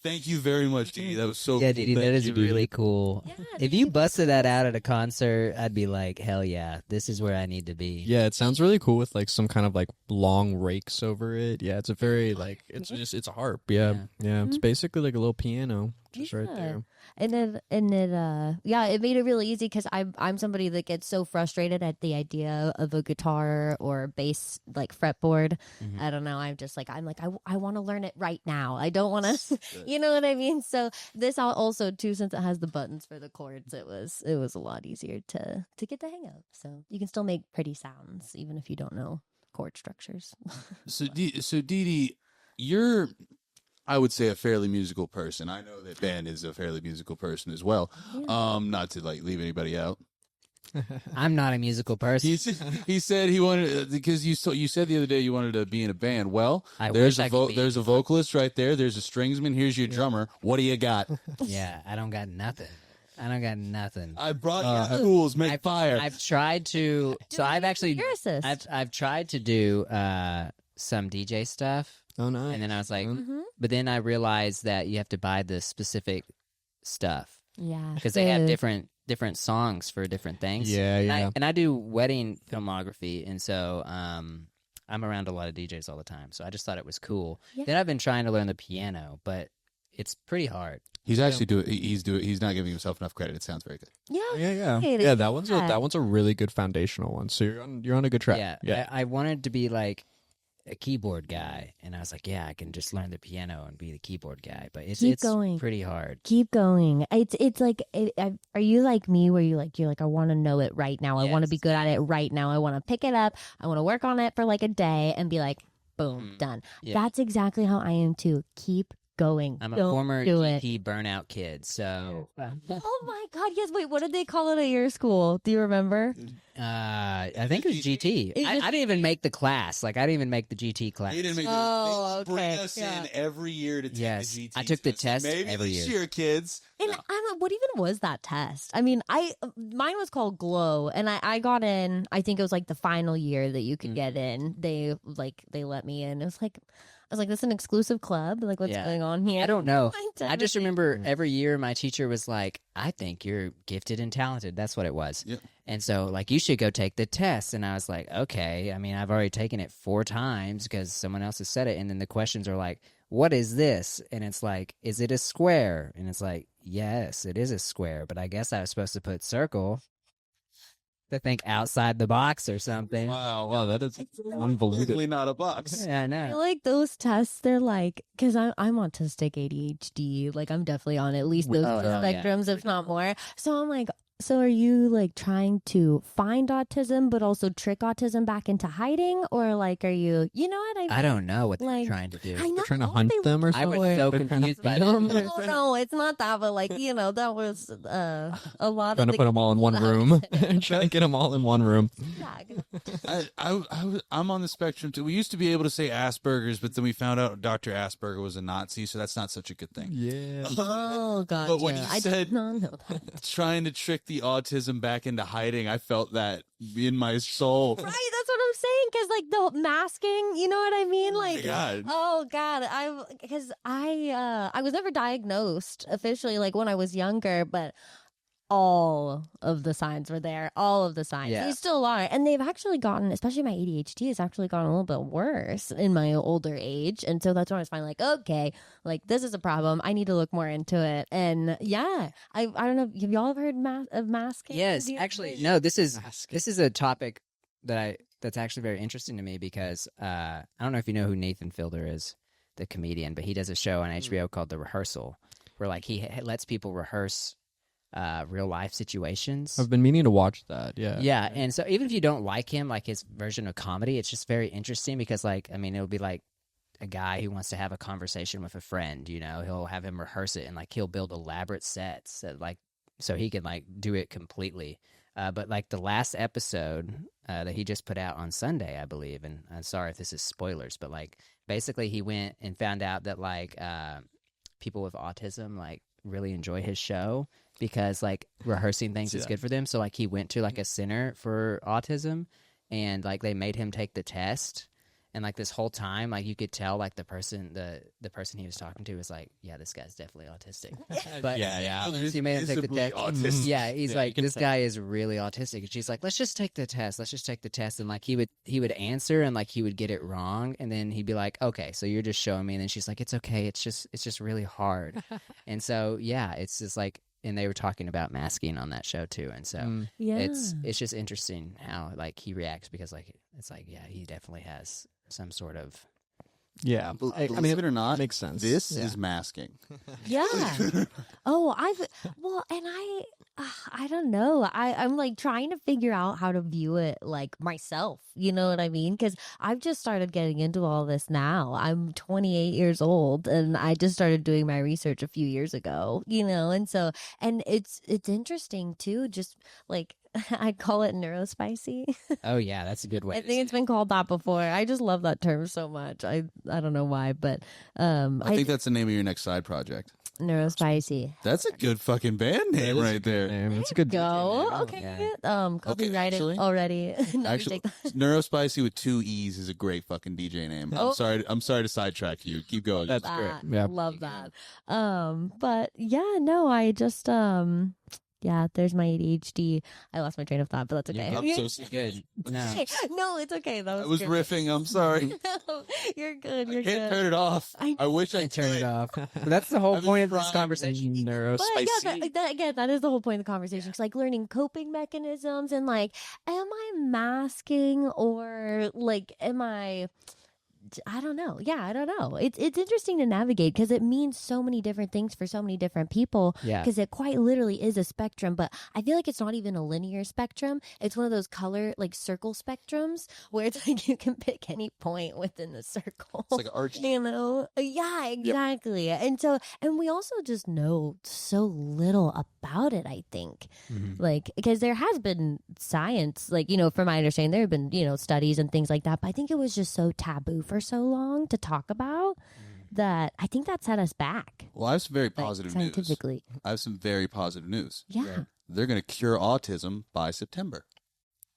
Thank you very much, Dee. That was so Yeah, cool. Didi, that Thank is you, Dee. really cool. Yeah, If you busted that out at a concert, I'd be like, hell yeah, this is where I need to be. Yeah, it sounds really cool with like some kind of like long rakes over it. Yeah, it's a very like it's a harp. Yeah, yeah. It's basically like a little piano just right there. And it made it really easy, because I'm somebody that gets so frustrated at the idea of a guitar or bass like fretboard. I don't know. I'm like I want to learn it right now. I don't want to, you know what I mean? So this also too, since it has the buttons for the chords, it was a lot easier to get the hang of. So you can still make pretty sounds even if you don't know chord structures. So Didi, you're, I would say, a fairly musical person. I know that Ben is a fairly musical person as well. Not to like leave anybody out. I'm not a musical person. He said he wanted, because you said the other day you wanted to be in a band. Well, I there's wish I could be. there's a vocalist right there. There's a stringsman. Here's your drummer. What do you got? Yeah, I don't got nothing. I brought you tools. Make fire. I've tried to. So I've actually. Lyricist. I've tried to do some DJ stuff, Oh, nice. and then I was like, but then I realized that you have to buy the specific stuff Yeah, because they have different songs for different things. Yeah, yeah. And I do wedding filmography, and so I'm around a lot of DJs all the time. So I just thought it was cool. Yeah. Then I've been trying to learn the piano, but it's pretty hard. He's actually he's not giving himself enough credit. It sounds very good. Yeah. Hey, Yeah, that one's a really good foundational one. So you're on a good track. Yeah. I wanted to be like a keyboard guy, and I was like, yeah, I can just learn the piano and be the keyboard guy, but it's going. pretty hard. Keep going. It's like, are you like me, where you're like, I want to know it right now. I want to be good at it right now. I want to pick it up. I want to work on it for like a day and be like, boom, done. Yeah. That's exactly how I am too. Keep going. I'm a Don't former do it. GT burnout kid, so Oh my God! Yes. Wait. What did they call it at your school? Do you remember? I think it was GT. I didn't even make the class. Like, I didn't even make the GT class. He didn't make Oh, they bring okay. us Yeah. in every year to take Yes. the GT I took the test. test Maybe every this year. year, kids. And what even was that test? I mean, mine was called Glow, and I got in. I think it was like the final year that you could get in. They let me in. It was like, I was like, this is an exclusive club. Like, what's going on here? I don't know. I I just remember every year my teacher was like, I think you're gifted and talented. That's what it was. Yep. And so, like, you should go take the test. And I was like, okay. I mean, I've already taken it 4 times because someone else has said it. And then the questions are like, what is this? And it's like, is it a square? And it's like, yes, it is a square. But I guess I was supposed to put circle to think outside the box or something. Wow, that is unbelievable. Definitely not a box. Yeah, I I know. feel like those tests, they're like, because I'm autistic ADHD. Like, I'm definitely on at least those Oh, yeah. spectrums, if not more. So I'm like, So are you like trying to find autism, but also trick autism back into hiding, or like are you? You know what I mean? I don't know what Like, they're trying to do. I know. They're trying to they hunt them or I something. was so They're trying to confused by feed that. them. No, it's not that, but like that was a lot Trying of to put them all in one room. Trying to get them all in one room. I'm on the spectrum too. We used to be able to say Asperger's, but then we found out Dr. Asperger was a Nazi, so that's not such a good thing. Yeah. Oh god! But when you I said- did not know that. Trying to trick the autism back into hiding, I felt that in my soul. Right, that's what I'm saying. Because like the masking, you know what I mean? Like, God. oh god, I was never diagnosed officially like when I was younger, but all of the signs were there. All of the signs. Yeah. They still are. And they've actually gotten, especially my ADHD has actually gotten a little bit worse in my older age. And so that's when I was finally like, okay, like this is a problem. I need to look more into it. And yeah, I don't know. Have y'all ever heard of masking? Yes, Have you- actually, no. This is a topic that's actually very interesting to me because I don't know if you know who Nathan Fielder is, the comedian, but he does a show on HBO called The Rehearsal, where like he lets people rehearse real life situations. I've been meaning to watch that. Yeah. Yeah, and so even if you don't like him, like his version of comedy, it's just very interesting because, like, I mean, it'll be like a guy who wants to have a conversation with a friend. You know, he'll have him rehearse it, and like he'll build elaborate sets that, like, so he can like do it completely. But like the last episode that he just put out on Sunday, I believe, and I'm sorry if this is spoilers, but like basically he went and found out that like people with autism like really enjoy his show because like rehearsing things is good for them. So like he went to like a center for autism and like they made him take the test. And like this whole time, like you could tell, like the person he was talking to was like, "Yeah, this guy's definitely autistic." But Yeah. so he made him take the Visibly test. autistic. Yeah, he's Yeah, like, you can "This tell. guy is really autistic." And she's like, "Let's just take the test. Let's just take the test." And like he would answer, and like he would get it wrong, and then he'd be like, "Okay, so you're just showing me." And then she's like, "It's okay. It's just really hard." And so yeah, it's just like, and they were talking about masking on that show too, and so. Yeah. It's just interesting how like he reacts because like it's like yeah, he definitely has some sort of Yeah. I Believe mean, it or not, makes sense. this Yeah. is masking. Yeah. Oh, I don't know. I'm like trying to figure out how to view it like myself. You know what I mean? Because I've just started getting into all this now. I'm 28 years old and I just started doing my research a few years ago, you know? And so, and it's interesting too, just like, I'd call it neurospicy. oh yeah, that's a good way. I to think say it's been called that before. I just love that term so much. I don't know why, but I think that's the name of your next side project. neurospicy. That's a good fucking band name right there. Damn, that's a good. Go. name. Okay. Yeah. Copyrighted actually- already. No, Actually, take- Neurospicy with 2 E's is a great fucking DJ name. Oh. I'm sorry to sidetrack you. Keep going. That's that. great. Yeah. Love that. But yeah, no, I just yeah, there's my ADHD. I lost my train of thought, but that's okay. I'm so It's sorry. good. No. Hey, no, it's okay. That was, I was good. riffing. I'm sorry. No, you're good. You're I can't good. turn it off. I- I wish I And turn could. it off. But that's the whole I've point of been this trying. conversation. Neurospicy. But yeah, that is the whole point of the conversation. It's like learning coping mechanisms and like, am I masking or like, am I don't know. Yeah, I don't know. It's interesting to navigate because it means so many different things for so many different people. Yeah. Because it quite literally is a spectrum, but I feel like it's not even a linear spectrum. It's one of those color like circle spectrums where it's like you can pick any point within the circle. It's like an arch. You know? Yeah, exactly. And so, and we also just know so little about it, I think. Like, because there has been science, like, you know, from my understanding, there have been, you know, studies and things like that, but I think it was just so taboo for so long to talk about that I think that set us back. Well, I have some very Like, positive news. scientifically. I have some very positive news. Yeah. They're going to cure autism by September.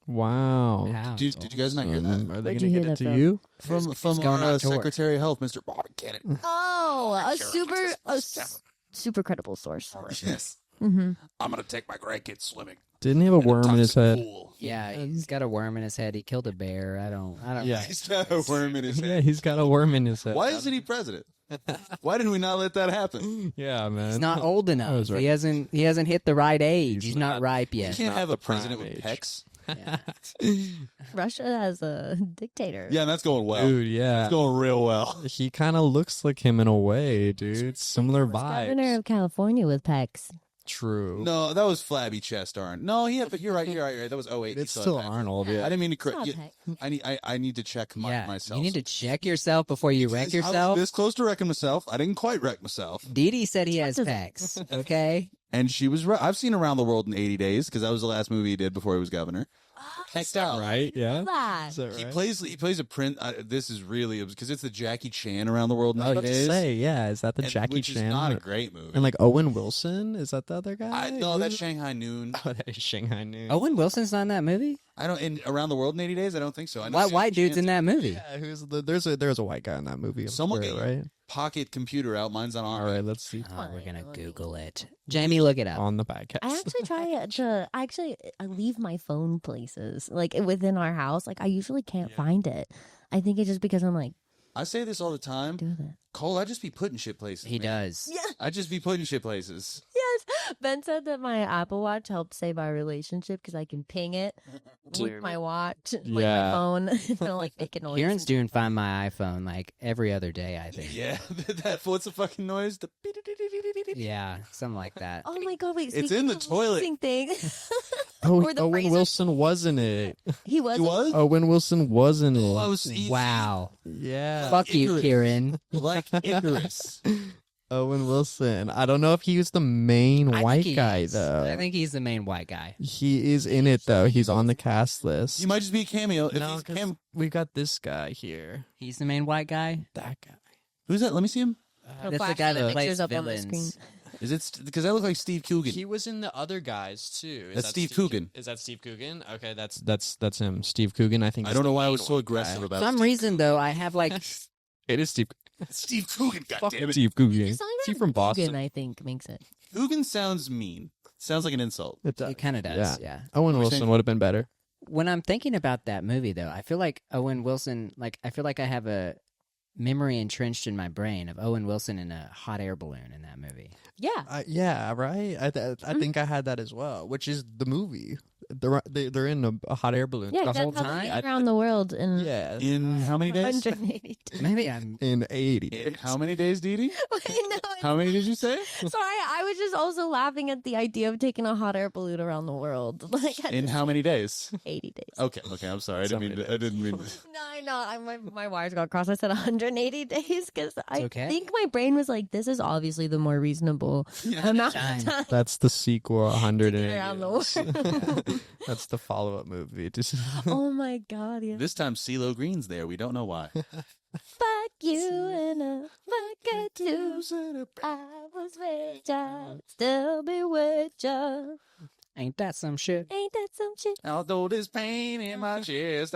Wow. Wow. Did you guys not hear that? Are they Where'd going to you hear get it that to from? you? From going our on tour. Secretary of Health, Mr. Oh, get it. Oh, super credible source. Yes. Mm-hmm. I'm going to take my grandkids swimming. Didn't he have a worm in his head? Pool. Yeah, he's got a worm in his head. He killed a bear. I don't Yeah. He's got a worm in his Yeah, head. he's got a worm in his head. Why isn't he president? Why didn't we not let that happen? Yeah, man. He's not old enough. was right. He hasn't hit the right age. He's not ripe You yet. can't have the a president prime with age. pecs. Yeah. Russia has a dictator. Yeah, and that's going well. Dude, yeah. It's going real well. He kind of looks like him in a way, dude. Similar Governor vibes. of California with pecs. True. No, that was flabby chest Arn. No, he had. But you're right. That was 08. He It's still still had pecs. Arnold. I Yeah. didn't mean to It's not correct. pecs. I need to check myself. You need to check yourself before you wreck I was yourself. this close to wrecking myself. I didn't quite wreck myself. DiDi said he has pecs. Okay. And she was right. I've seen Around the World in 80 Days because that was the last movie he did before he was governor. Pecked out. Right? Yeah. That. Is that He right? plays a print. This is really because it's the Jackie Chan Around the World in I was 80 about to Days. say, yeah. Is that the and- Jackie which Chan? is not a great movie. And like Owen Wilson, is that the other guy? No, that's Shanghai Noon. Oh, that is Shanghai Noon. Owen Wilson's not in that movie? I don't in Around the World in 80 Days. I don't think so. I know Why Jackie white dude's Chan's in that movie? Yeah, there's a white guy in that movie. I'm Someone sure, get right? pocket computer out. Mine's on All arm. right, let's see Oh, we're gonna Google it. Jamie, look it up. on the podcast. I actually try to. I leave my phone places like within our house. Like I usually can't find it. I think it's just because I'm like I say this all the time. doing it. Cole, I just be putting shit places. He man. does. Yeah. I just be putting shit places. Yes. Ben said that my Apple Watch helped save our relationship because I can ping it with my watch, like my Yeah. phone. It'll like make a noise. Kieran's doing Find My iPhone like every other day, I think. Yeah, what's the fucking noise? The Yeah, something like that. Oh my god! Wait, It's speaking in the of toilet. losing Thing. Oh, Or the Owen razor. Wilson was in it. He was. He was? Owen Wilson was in it. I was Wow. Yeah. Fuck you, Icarus. Kieran. like Icarus. Owen Wilson. I don't know if he was the main I white think he guy is. though. I think he's the main white guy. He is in it though. He's on the cast list. He might just be a cameo. If No, he's 'cause we got this guy here. He's the main white guy. That guy. Who's that? Let me see him. Her That's the guy flashlight that plays pictures up on the villains. screen. Is it because I look like Steve Coogan? He was in the other guys too. Is That's that Steve Coogan. Is that Steve Coogan? Okay, that's him. Steve Coogan. I think. I is don't know the why I main was so white aggressive guy. about For some Steve. reason, though, I have like It is Steve. Steve Coogan. Fuck Goddammit. Steve Coogan. Is Something he about from Boston? Coogan, I think makes it. Coogan sounds mean. Sounds like an insult. It does. it kind of does. Yeah. Owen We're Wilson saying- would have been better. When I'm thinking about that movie, though, I feel like Owen Wilson. Like I feel like I have a memory entrenched in my brain of Owen Wilson in a hot air balloon in that movie. Yeah. Yeah, right. I think I had that as well, which is the movie. They're in a hot air balloon Yeah, The that's whole how they time? get around the world in Yeah, In how many days? 180. Maybe I'm. in 80 In days. how many days, Didi? No, How many did you say? sorry, I was just also laughing at the idea of taking a hot air balloon around the world, like at In how many days? 80 days. Okay, I'm sorry. I didn't mean. I didn't mean. No, I know. My wires got crossed. I said 180 days because I okay. think my brain was like, this is obviously the more reasonable amount of Time. time. That's the sequel. 180. around the world. That's the follow-up movie. Oh my god! Yeah. This time, CeeLo Green's there. We don't know why. Fuck you and a fuck too. I was with ya, still be with ya. Ain't that some shit? Ain't that some shit? Although there's pain in my chest,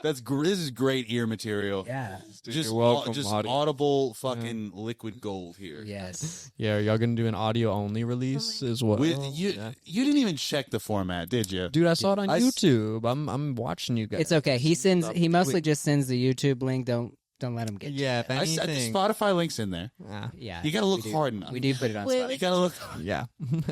this is great ear material. Yeah. Just, You're welcome, just audio. audible fucking liquid gold here. Yes. Yeah, y'all gonna do an audio-only release as well? You didn't even check the format, did you? Dude, I saw it on I s- YouTube. I'm watching you guys. It's okay. He sends. Stuff. He mostly just sends the YouTube link. Don't let him get. Yeah, if The anything. Spotify link's in there. Yeah. You gotta look we do. hard enough. We do put it on. Wait, Spotify. You gotta look. Yeah.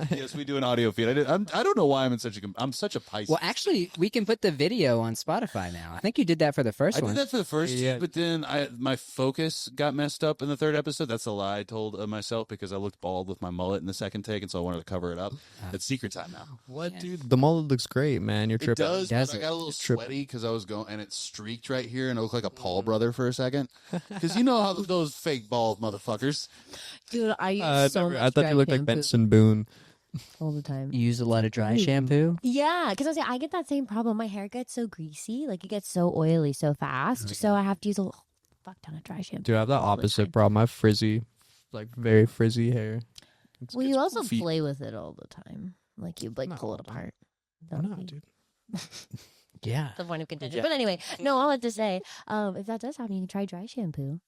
Yes, we do an audio feed. I don't know why I'm such a Pisces. Well, actually, we can put the video on Spotify now. I think you did that for the first I one. did that for the first, Yeah. but then my focus got messed up in the third episode. That's a lie I told myself because I looked bald with my mullet in the second take, and so I wanted to cover it up. It's secret time now. What, dude? The mullet looks great, man. You're It tripping. does. Does but I it? got a little Tripping. sweaty because I was going, and it streaked right here, and it looked like a Paul brother for a second. Because you know how those fake bald motherfuckers. Dude, I use so much I thought dry you looked like shampoo Benson Boone. all the time. You use a lot of dry shampoo. Yeah, because I get that same problem. My hair gets so greasy, like it gets so oily so fast. So I have to use a fuck ton of dry shampoo. Dude, I have the all the opposite time. problem. I have frizzy, like very frizzy hair. Well, you also poofy. play with it all the time. Like you like Not pull all it the time. apart. Why Don't not, you? dude? Yeah. The point of contention. Yeah. But anyway, no, all I have to say, if that does happen, you can try dry shampoo.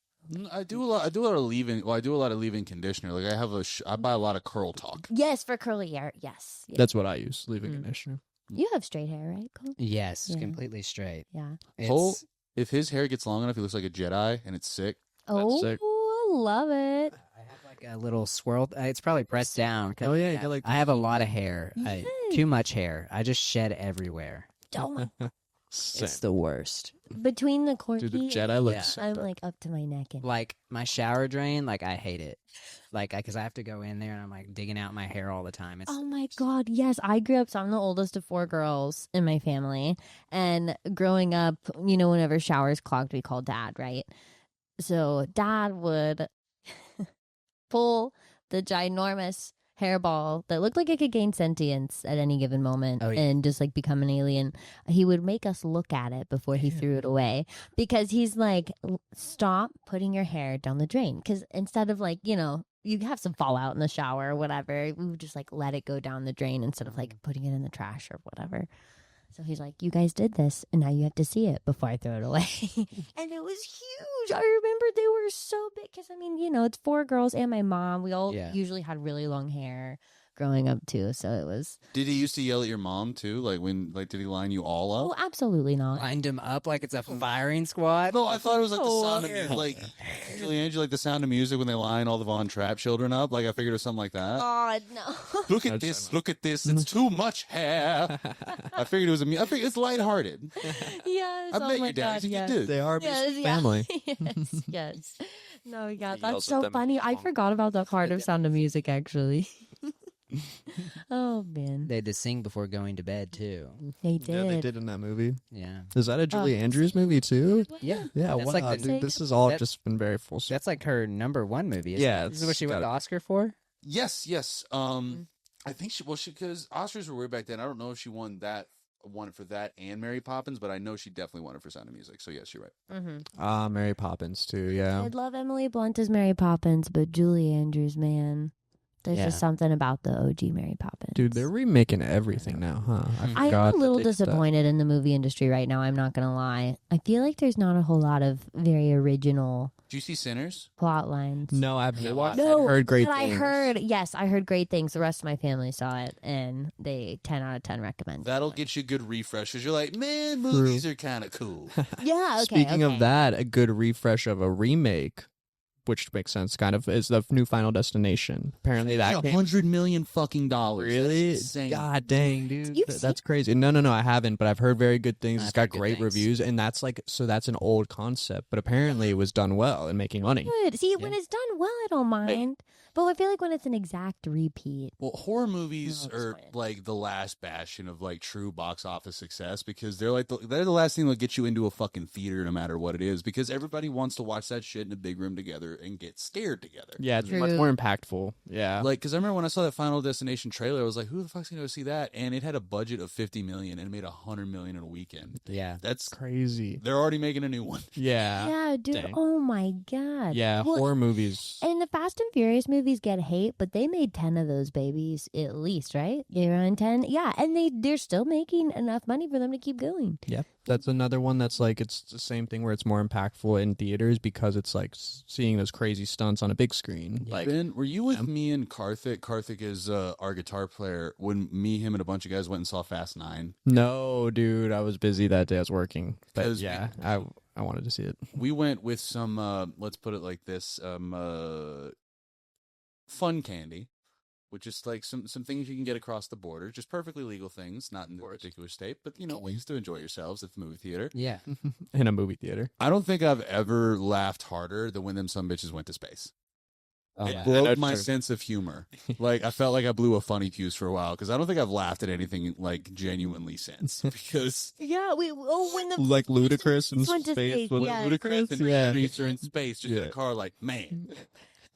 I do a lot of leave-in. Well, I do a lot of leave-in conditioner. Like I have I buy a lot of Curl Talk. Yes, for curly hair. Yes. Yeah. That's what I use. Leave-in Mm. conditioner. You have straight hair, right, Cole? Yes. Yeah. Completely straight. Yeah. Cole, It's- if his hair gets long enough, he looks like a Jedi, and it's sick. Oh, sick. I love it. I have like a little swirl. It's probably pressed down. 'cause- Oh, yeah, you got, like- I have a lot of hair. Yes. Too much hair. I just shed everywhere. Don't. It's the worst. Between the corky, Dude, the Jedi looks Yeah. so I'm dark. like up to my neck in. Like my shower drain, like I hate it. Like because I have to go in there and I'm like digging out my hair all the time. It's Oh my God, yes. I grew up, so I'm the oldest of 4 girls in my family. And growing up, whenever showers clogged, we called Dad, right? So Dad would pull the ginormous hairball that looked like it could gain sentience at any given moment and just like become an alien. He would make us look at it before he threw it away because he's like, stop putting your hair down the drain. Because instead of like, you have some fallout in the shower or whatever, we would just like let it go down the drain instead of like putting it in the trash or whatever. So he's like, you guys did this, and now you have to see it before I throw it away. And it was huge. I remember they were so big because, it's 4 girls and my mom. We all usually had really long hair growing up, too. So it was... Did he used to yell at your mom, too? Did he line you all up? Oh, absolutely not. lined him up like it's a firing squad. No, I thought it was like the sound of music. Like, Julie Angie, like the sound of music when they line all the Von Trapp children up. Like, I figured it was something like that. Oh, no. Look at this. Look at this. It's too much hair. I figured it was I figured it's lighthearted. Yes. I oh bet my your dad. God, You yes. did. They are a Yes, big family. Yes, yes. No, yeah, He that's yells at so them. funny. I forgot about that part of Sound of Music, actually. Oh, man. They had to sing before going to bed too. They did. Yeah, they did in that movie. Yeah, Is that a Julie Andrews movie too? yeah. Yeah, That's wow, like the- dude, this has all that- just been very full circle. That's like her #1 movie. Isn't Yeah, it? This is what she it's won the got- Oscar for. Yes. I think because Oscars were way back then. I don't know if she won it for that and Mary Poppins, but I know she definitely won it for Sound of Music. So yes, you're right. Mm-hmm. Mary Poppins too. Yeah, I'd love Emily Blunt as Mary Poppins, but Julie Andrews, man. There's Yeah. just something about the OG Mary Poppins. dude, they're remaking everything now, huh? I'm forgot a little that they did that. disappointed in the movie industry right now, I'm not going to lie. I feel like there's not a whole lot of very original Do you see Sinners? plot lines. No, I've watched. No, heard great but things. I heard great things. The rest of my family saw it, and they 10 out of 10 recommend. That'll get you good refreshers. You're like, man, movies are kind of cool. Yeah, okay. Speaking okay. of that, a good refresh of a remake, which makes sense, kind of, is the new Final Destination. Apparently, that came. $100 million fucking dollars. Really? That's insane. God dang, dude. You've That's crazy. No, I haven't, but I've heard very good things. I've It's got heard good great things. reviews, and that's that's an old concept, but apparently it was done well and making money. Good. See, when it's done well, I don't mind. But I feel like when it's an exact repeat. Well, horror movies No, are disappointed. like the last bastion of like true box office success because they're the last thing that'll get you into a fucking theater no matter what it is because everybody wants to watch that shit in a big room together and get scared together. Yeah, it's much True. more impactful. Yeah. Like, because I remember when I saw that Final Destination trailer, I was like, "Who the fuck's gonna go see that?" And it had a budget of $50 million and it made $100 million in a weekend. Yeah, That's crazy. they're already making a new one. Yeah. Yeah, dude. dang. Oh my God. Yeah, Well, horror movies. and the Fast and Furious movies get hate, but they made 10 of those babies at least, right? They're on 10. Yeah, and they're still making enough money for them to keep going. Yeah, that's another one that's like it's the same thing where it's more impactful in theaters because it's like seeing those crazy stunts on a big screen. Like, Ben, were you with me and Karthik? Karthik is our guitar player. When me, him, and a bunch of guys went and saw Fast 9, no, dude, I was busy that day. I was working, but 'Cause yeah, I wanted to see it. we went with some. Let's put it like this: fun candy, which is like some things you can get across the border, just perfectly legal things, not in the particular state, but ways to enjoy yourselves at the movie theater. yeah. In a movie theater. I don't think I've ever laughed harder than when them some bitches went to space. Oh, It wow. broke That's my true. sense of humor. Like I felt like I blew a funny fuse for a while because I don't think I've laughed at anything like genuinely since. Because Yeah, when the Like Ludacris in went to space. space, with yeah. Ludacris and Yeah. Reese are in space, just in Yeah. a car, like man.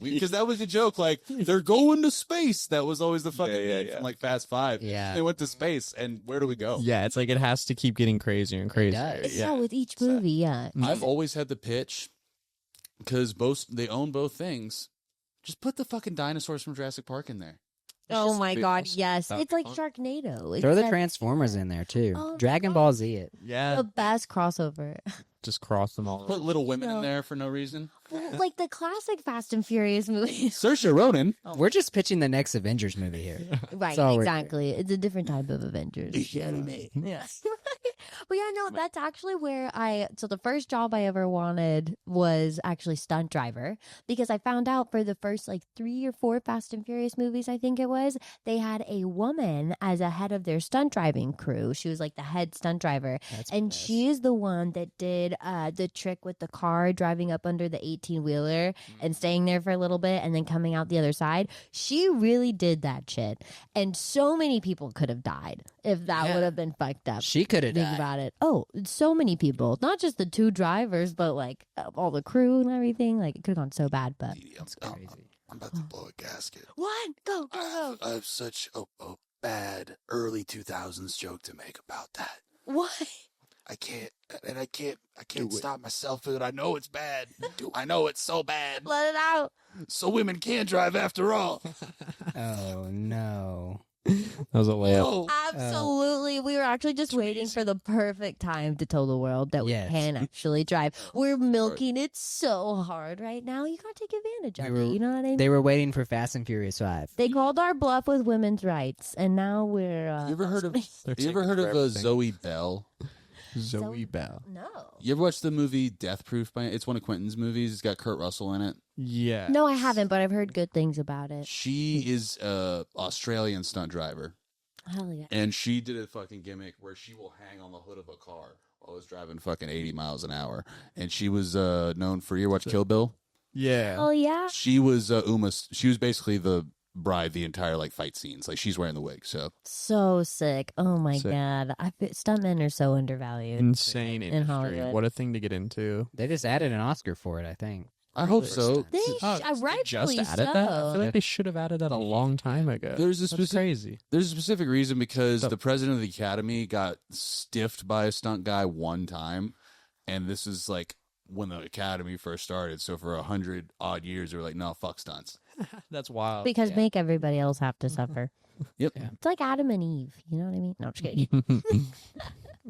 Because that was the joke, like they're going to space. That was always the fucking meme from like Fast Five. Yeah. They went to space, and where do we go? Yeah, it's like it has to keep getting crazier and crazier. does. yeah, with each movie, yeah. I've always had the pitch because they own both things. Just put the fucking dinosaurs from Jurassic Park in there. Oh my be God, awesome. yes. That'd It's be like fun. Sharknado. Throw the It's Transformers in there too. Oh my Dragon God. Ball Z it. Yeah, the best crossover. just cross them all. Put Little Women No. in there for no reason. Like the classic Fast and Furious movies. Saoirse Ronan. We're just pitching the next Avengers movie here. Right, all we're exactly. It's a different type of Avengers. Yes. But yeah, no, that's actually where so the first job I ever wanted was actually stunt driver, because I found out for the first like 3 or 4 Fast and Furious movies, I think it was, they had a woman as a head of their stunt driving crew. She was like the head stunt driver. And she is the one that did the trick with the car driving up under the 18-wheeler and staying there for a little bit and then coming out the other side. She really did that shit. And so many people could have died if that would have been fucked up. She could have Think died. about it. Oh, so many people. Not just the 2 drivers, but like all the crew and everything. Like it could have gone so bad, but That's crazy. I'm about to blow a gasket. what? Go, go, go. I have such a bad early 2000s joke to make about that. What? I can't stop myself, and I know it's bad. I know it's so bad. Let it out. So women can drive after all. Oh no. That was a layup. Oh, Absolutely. We were actually just waiting for the perfect time to tell the world that Yes. we can actually drive. We're milking it so hard right now. You gotta take advantage of it. You know what I mean? They were waiting for Fast and Furious 5. They called our bluff with women's rights, and now we're. you ever heard of They're you ever taking heard of everything. Zoe Bell? Zoe Bell. No. You ever watched the movie Death Proof? It's one of Quentin's movies. It's got Kurt Russell in it. Yeah. No, I haven't, but I've heard good things about it. She is a Australian stunt driver, Hell yeah. and she did a fucking gimmick where she will hang on the hood of a car while it's driving fucking 80 miles an hour. And she was known for, you watch Kill Bill? Yeah. Oh yeah. She was Uma. She was basically the bride the entire like fight scenes. Like she's wearing the wig. So sick. Oh my Sick. god. Stuntmen are so undervalued. Insane In industry. Hollywood. What a thing to get into. They just added an Oscar for it, I think. I hope so. They Oh, rightfully just added so. that? I feel like they should have added that a long time ago. There's a That's specific crazy. There's a specific reason because So- the president of the academy got stiffed by a stunt guy one time, and this is like when the academy first started. So for 100 odd years, they were like, "No, fuck stunts." That's wild. Because make everybody else have to suffer. Yep. Yeah. It's like Adam and Eve. You know what I mean? No, I'm just kidding.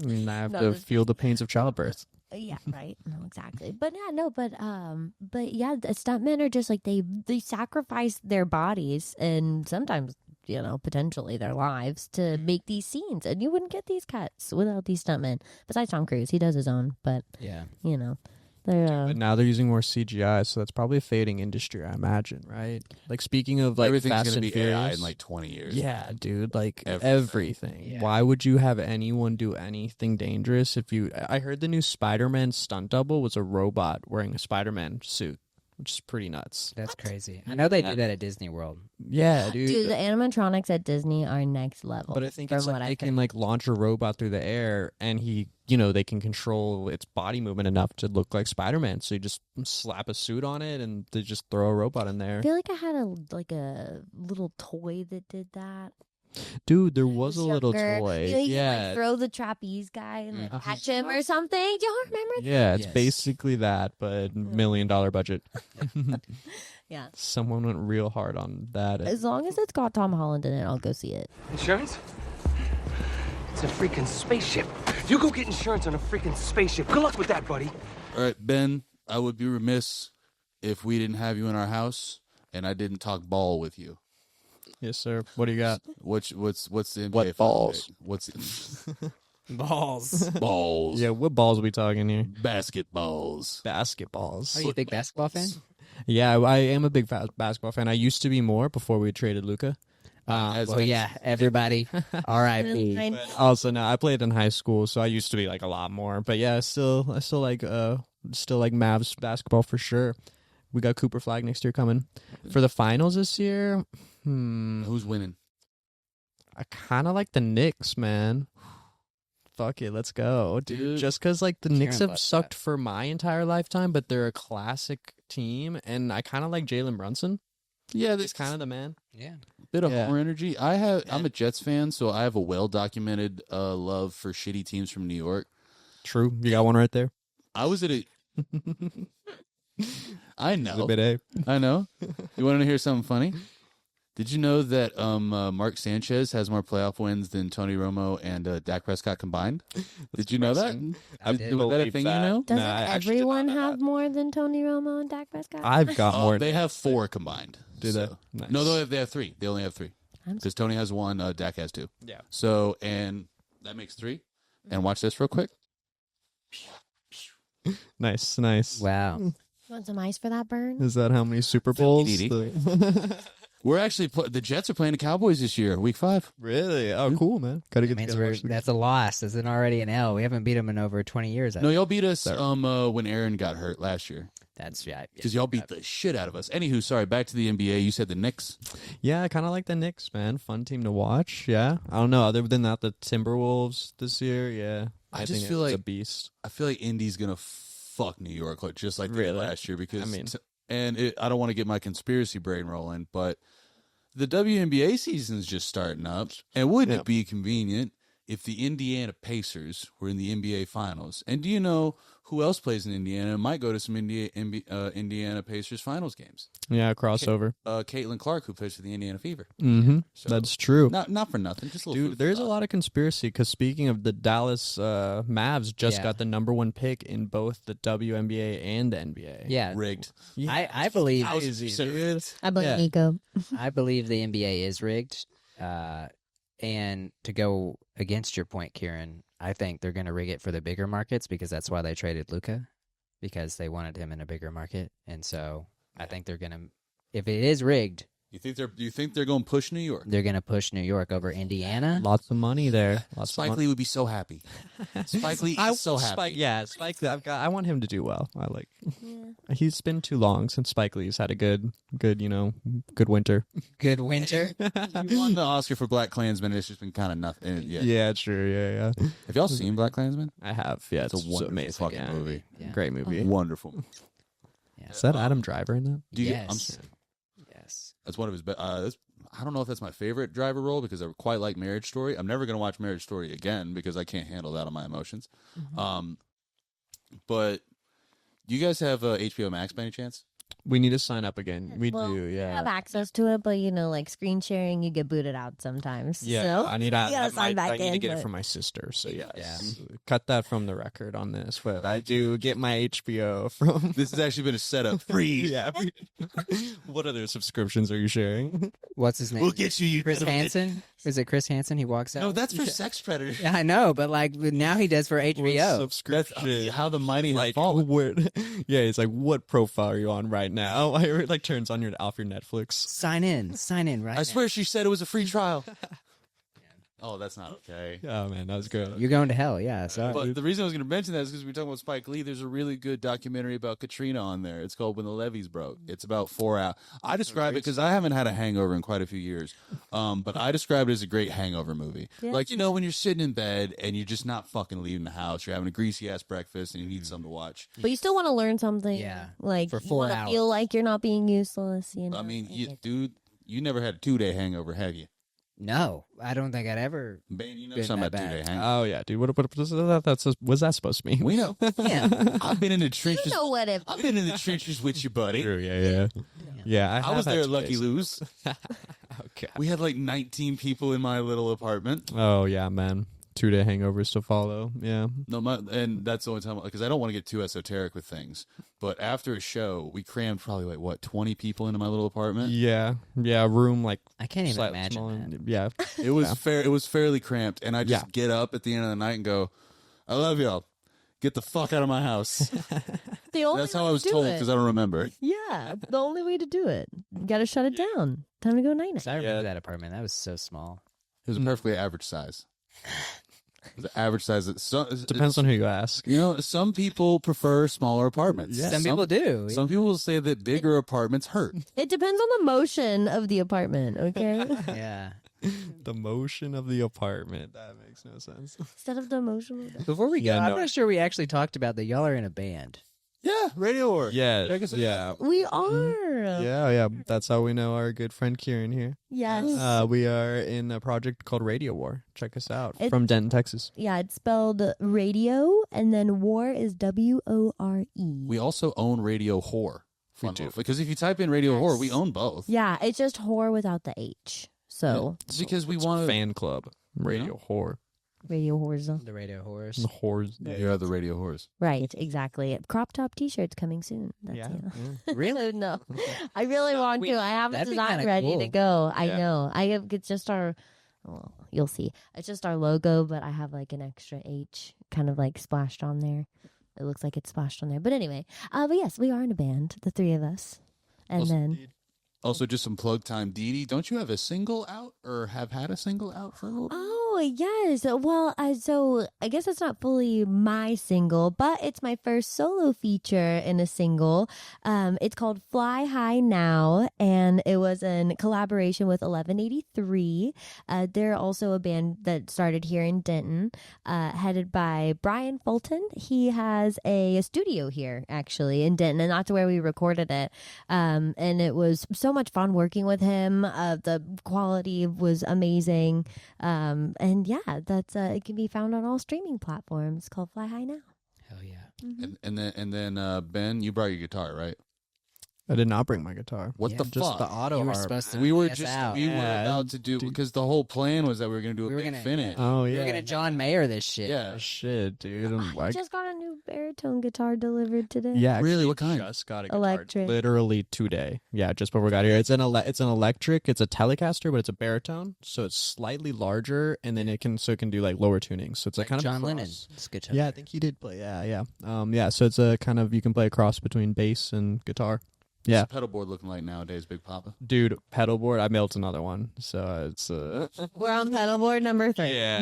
And I have No, to this- feel the pains of childbirth. Yeah, right. No, exactly. But yeah, no, but yeah, the stuntmen are just like they sacrifice their bodies and sometimes, you know, potentially their lives to make these scenes, and you wouldn't get these cuts without these stuntmen. Besides Tom Cruise, he does his own, but Yeah. you know, they're But now they're using more CGI, so that's probably a fading industry, I imagine, right? Like speaking of like Everything's Fast gonna and be AI Furious, in like 20 years. yeah, dude, like Everything. everything. Yeah. Why would you have anyone do anything dangerous if you? I heard the new Spider-Man stunt double was a robot wearing a Spider-Man suit, which is pretty nuts. That's crazy. I know they do that at Disney World. Yeah, dude. dude. The animatronics at Disney are next level. But I think from it's what like I've they can heard. like launch a robot through the air, and they can control its body movement enough to look like Spider-Man. So you just slap a suit on it, and they just throw a robot in there. I feel like I had a little toy that did that. Dude, there was a When little younger. toy. You know, you Yeah. can, like, throw the trapeze guy and Mhm. catch him or something. Do y'all remember that? Yeah, it's Yes. basically that, but $1 million budget. Yeah. Someone went real hard on that. As long as it's got Tom Holland in it, I'll go see it. Insurance? It's a freaking spaceship. You go get insurance on a freaking spaceship. Good luck with that, buddy. All right, Ben. I would be remiss if we didn't have you in our house and I didn't talk ball with you. Yes, sir. What do you got? What's the NBA What fun balls? pick? What's Balls. balls? Yeah, what balls are we talking here? Basketballs. Basketballs. Are you a big basketball fan? Yeah, I am a big basketball fan. I used to be more before we traded Luca. Well, yeah, everybody. R.I.P. Fine. Also, no, I played in high school, so I used to be like a lot more. But yeah, I still like Mavs basketball for sure. We got Cooper Flag next year coming for the finals this year. Who's winning? I kind of like the Knicks, man. Fuck it, let's go, dude. Just because like the Knicks Kieran have loves sucked that. for my entire lifetime, but they're a classic team, and I kind of like Jalen Brunson. Yeah, He's kind of the man. Yeah. bit of Yeah. more energy. I'm a Jets fan, so I have a well documented love for shitty teams from New York. True, you got one right there. I was at a. I A know. bit, eh? I know. You want to hear something funny? Did you know that Mark Sanchez has more playoff wins than Tony Romo and Dak Prescott combined? Did you know that? I Was did. that a believe thing that. you know? Doesn't No, I actually did everyone not know have more than Tony Romo and Dak Prescott? I've got more. They have 4 combined. Do they? So- Nice. No, they have 3. They only have 3. I'm Because Tony has 1, Dak has 2. Yeah. So, and that makes 3. And watch this real quick. Nice, nice. Wow. You want some ice for that burn? Is that how many Super Bowls? DiDi. We're actually the Jets are playing the Cowboys this year, week 5. Really? Oh, cool, man. Gotta That get means together. that's a loss. That's already an L. We haven't beat them in over 20 years. No, y'all beat us when Aaron got hurt last year. That's right. Because y'all beat the shit out of us. Anywho, sorry, back to the NBA. You said the Knicks. Yeah, I kind of like the Knicks, man. Fun team to watch. Yeah, I don't know. Other than that, the Timberwolves this year. Yeah, I think just feel it's like a beast. I feel like Indy's gonna fuck New York just like they did Really? last year. Because I mean- I don't want to get my conspiracy brain rolling, but the WNBA season's just starting up, and wouldn't it be convenient if the Indiana Pacers were in the NBA Finals? And do you know who else plays in Indiana and might go to some Indiana Pacers Finals games? Yeah, crossover. Caitlin Clark, who plays for the Indiana Fever. Mm-hmm. So- That's true. Not for nothing, just a little Dude, food for there's a thought. lot of conspiracy because speaking of the Dallas Mavs just Yeah. got the number 1 pick in both the WNBA and the NBA. Yeah. rigged. I believe I blame Yeah. Nico. I believe the NBA is rigged. And to go against your point, Kieran, I think they're going to rig it for the bigger markets because that's why they traded Luka, because they wanted him in a bigger market. And so I think they're going to, if it is rigged, You think they're going to push New York? they're going to push New York over Indiana. Lots of money there. Lots Spike of Lee would be so happy. Spike Lee is so happy. Spike. I want him to do well. I like. He's been too long since Spike Lee's had a good winter. Good winter. He won the Oscar for Black Klansman. It's just been kind of nothing. Yeah. Yeah, true. Yeah. Have y'all seen Black Klansman? I have. Yeah, It's a wonderful amazing. fucking Yeah. movie. Yeah. Great movie. Wonderful. Yeah. Is that Adam Driver in that? Do you, Yes. Yes. That's one of his best. I don't know if that's my favorite driver role because I quite like Marriage Story. I'm never going to watch Marriage Story again because I can't handle that on my emotions. But you guys have HBO Max by any chance? We need to sign up again. We Well, do. I have Yeah. access to it, but like screen sharing, you get booted out sometimes. Yeah, So I need to. you gotta sign back I need to in, get it but- from my sister. So yes. Yeah. Cut that from the record on this. But I do get my HBO from. This has actually been a setup. Free. Yeah. What other subscriptions are you sharing? What's his name? We'll get you. Chris Hansen? Is it Chris Hansen? He walks out. No, that's for sex predators. Yeah, I know, but now he does for HBO. Subscription. How the mighty have Like, fallen. yeah, it's like, what profile are you on right now? It like turns on off your Netflix. Sign in right I now. swear she said it was a free trial. Oh, that's not okay. Oh man, that was good. You're going to hell, yeah. Sorry. But the reason I was going to mention that is because we were talking about Spike Lee. There's a really good documentary about Katrina on there. It's called When the Levees Broke. It's about 4 hours. I describe it because I haven't had a hangover in quite a few years. But I describe it as a great hangover movie. Yeah. Like, when you're sitting in bed and you're just not fucking leaving the house. You're having a greasy ass breakfast and you need something to watch. But you still want to learn something. Yeah, Like for you 4 wanna hours. feel like you're not being useless. I mean, dude, you never had a 2-day hangover, have you? No, I don't think I'd ever. Man, you know Been something that about bad. 2-day hangover. Oh yeah, dude. What was that supposed to mean? We know. Yeah. I've been in the You trenches. know what it. I've been in the trenches with you, buddy. True. Yeah. I was there at Lucky Lou's. Okay. We had like 19 people in my little apartment. Oh yeah, man. 2-day hangovers to follow. Yeah. No, and that's the only time because I don't want to get too esoteric with things. But after a show, we crammed probably 20 people into my little apartment. Yeah. Room like I can't even slightly imagine smaller. that. Yeah. It was fair. It was fairly cramped, and I just get up at the end of the night and go, "I love y'all. Get the fuck out of my house." The only That's how way I was to do told it. because I don't remember. Yeah, the only way to do it. You got to shut it down. Time to go night So night. I remember that apartment. That was so small. It was a perfectly average size. It was an average size. Depends on who you ask. Some people prefer smaller apartments. Some people do. Some people will say that bigger apartments hurt. It depends on the motion of the apartment. Okay, Yeah. The motion of the apartment. That makes no sense. instead of the motion. Of the... Before we go, Yeah, I'm no. not sure we actually talked about that y'all are in a band. Yeah, Radio War. Yeah. Check us out. Yeah. We are. Yeah. That's how we know our good friend Kieran here. Yes. We are in a project called Radio War. Check us out It- from Denton, Texas. Yeah, it's spelled radio, and then war is WORE. We also own Radio Whore. We Fun do. little- Because if you type in Radio Yes. Whore, we own both. Yeah, it's just whore without the H. So It's because we It's want to. fan club. Radio Whore. radio whores. The Radio Horse. The whores. You're the Radio Whores. Right, exactly. Crop top T-shirts coming soon. That's Yeah. Really? No, I really want to. I have a that'd be design kinda ready cool. to go. I Yeah. know. It's just our Well, you'll see. It's just our logo, but I have like an extra H kind of like splashed on there. It looks like it's splashed on there. But anyway, but yes, we are in a band, the three of us. And Also, then Also, just some plug time. DiDi, don't you have a single out or have had a single out for a little bit? oh yes, well, so I guess it's not fully my single, but it's my first solo feature in a single. It's called Fly High Now, and it was in collaboration with 1183. They're also a band that started here in Denton, headed by Brian Fulton. He has a studio here actually in Denton, and that's where we recorded it. And it was so much fun working with him. The quality was amazing. And yeah, that's it can be found on all streaming platforms. It's called Fly High Now. Hell yeah. And then Ben, you brought your guitar, right? I did not bring my guitar. What Yeah, the Just fuck? the auto You were harp. supposed to we were pass just out. we were Yeah. about to do because the whole plan was that we were going to do a We were big gonna- finish. Oh We yeah. were gonna John Mayer this shit. Yeah. Shit, dude. I'm I like, just got a new baritone guitar delivered today. yeah. Really? actually What kind? Just got a guitar Electric. literally today. Yeah, just before we got here. It's an electric. It's a Telecaster, but it's a baritone, so it's slightly larger, and then it can do like lower tunings. So it's like kind of John a cross. Lennon. It's a good Yeah, I think he did play. Yeah. Yeah. So it's a kind of you can play a cross between bass and guitar. Yeah. What's the pedal board looking like nowadays, Big Papa? Dude, pedal board. I built another one, so it's We're on pedal board number 3. Yeah.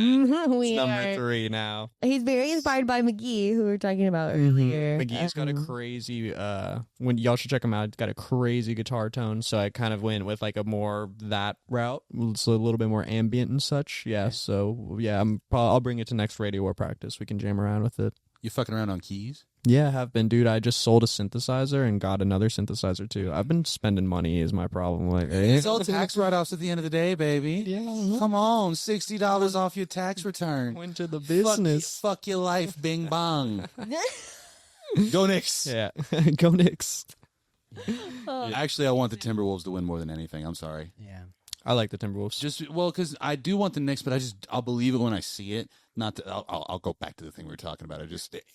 we number are. 3 now. He's very inspired by McGee, who we were talking about earlier. McGee's got a crazy when y'all should check him out. He's got a crazy guitar tone, so I kind of went with like a more that route. It's a little bit more ambient and such. Yeah, so yeah, I'll bring it to next Radio War practice. We can jam around with it. You fucking around on keys? Yeah, I have been, dude. I just sold a synthesizer and got another synthesizer too. I've been spending money is my problem. Like, It's all tax write-offs at the end of the day, baby. Yeah. Come on, $60 off your tax return. Went to the Fuck, business. fuck your life, Bing Bong. Go Knicks. Yeah, go Knicks. Actually, I want the Timberwolves to win more than anything. I'm sorry. Yeah. I like the Timberwolves. Just because I do want the Knicks, but I'll believe it when I see it. Not that I'll go back to the thing we were talking about.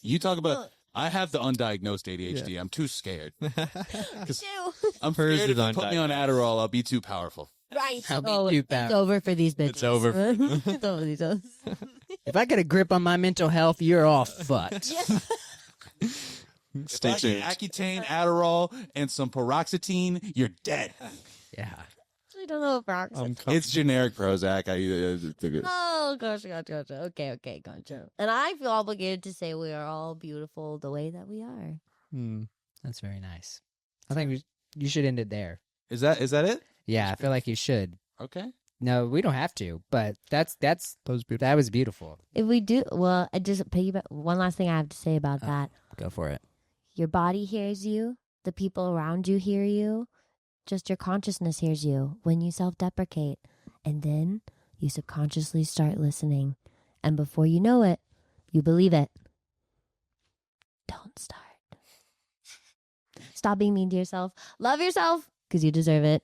You talk about. I have the undiagnosed ADHD. I'm too scared. I'm Hers scared is if you put me on Adderall, I'll be too powerful. Right. I'll be Oh, too it's powerful. over for these bitches. It's over. It's over for these bitches. If I get a grip on my mental health, you're all fucked. Stay If I get tuned. Accutane, Adderall, and some paroxetine, you're dead. Yeah. I don't know if rocks. It's generic Prozac. Oh, gotcha. Okay, gotcha. And I feel obligated to say we are all beautiful the way that we are. That's very nice. I think you should end it there. Is that it? Yeah, I feel like you should. Okay. No, we don't have to, but that was beautiful. That was beautiful. If we do, well, I just piggyback. One last thing I have to say about that. Go for it. Your body hears you. The people around you hear you. Just your consciousness hears you when you self-deprecate. And then you subconsciously start listening. And before you know it, you believe it. Don't start. Stop being mean to yourself. Love yourself because you deserve it.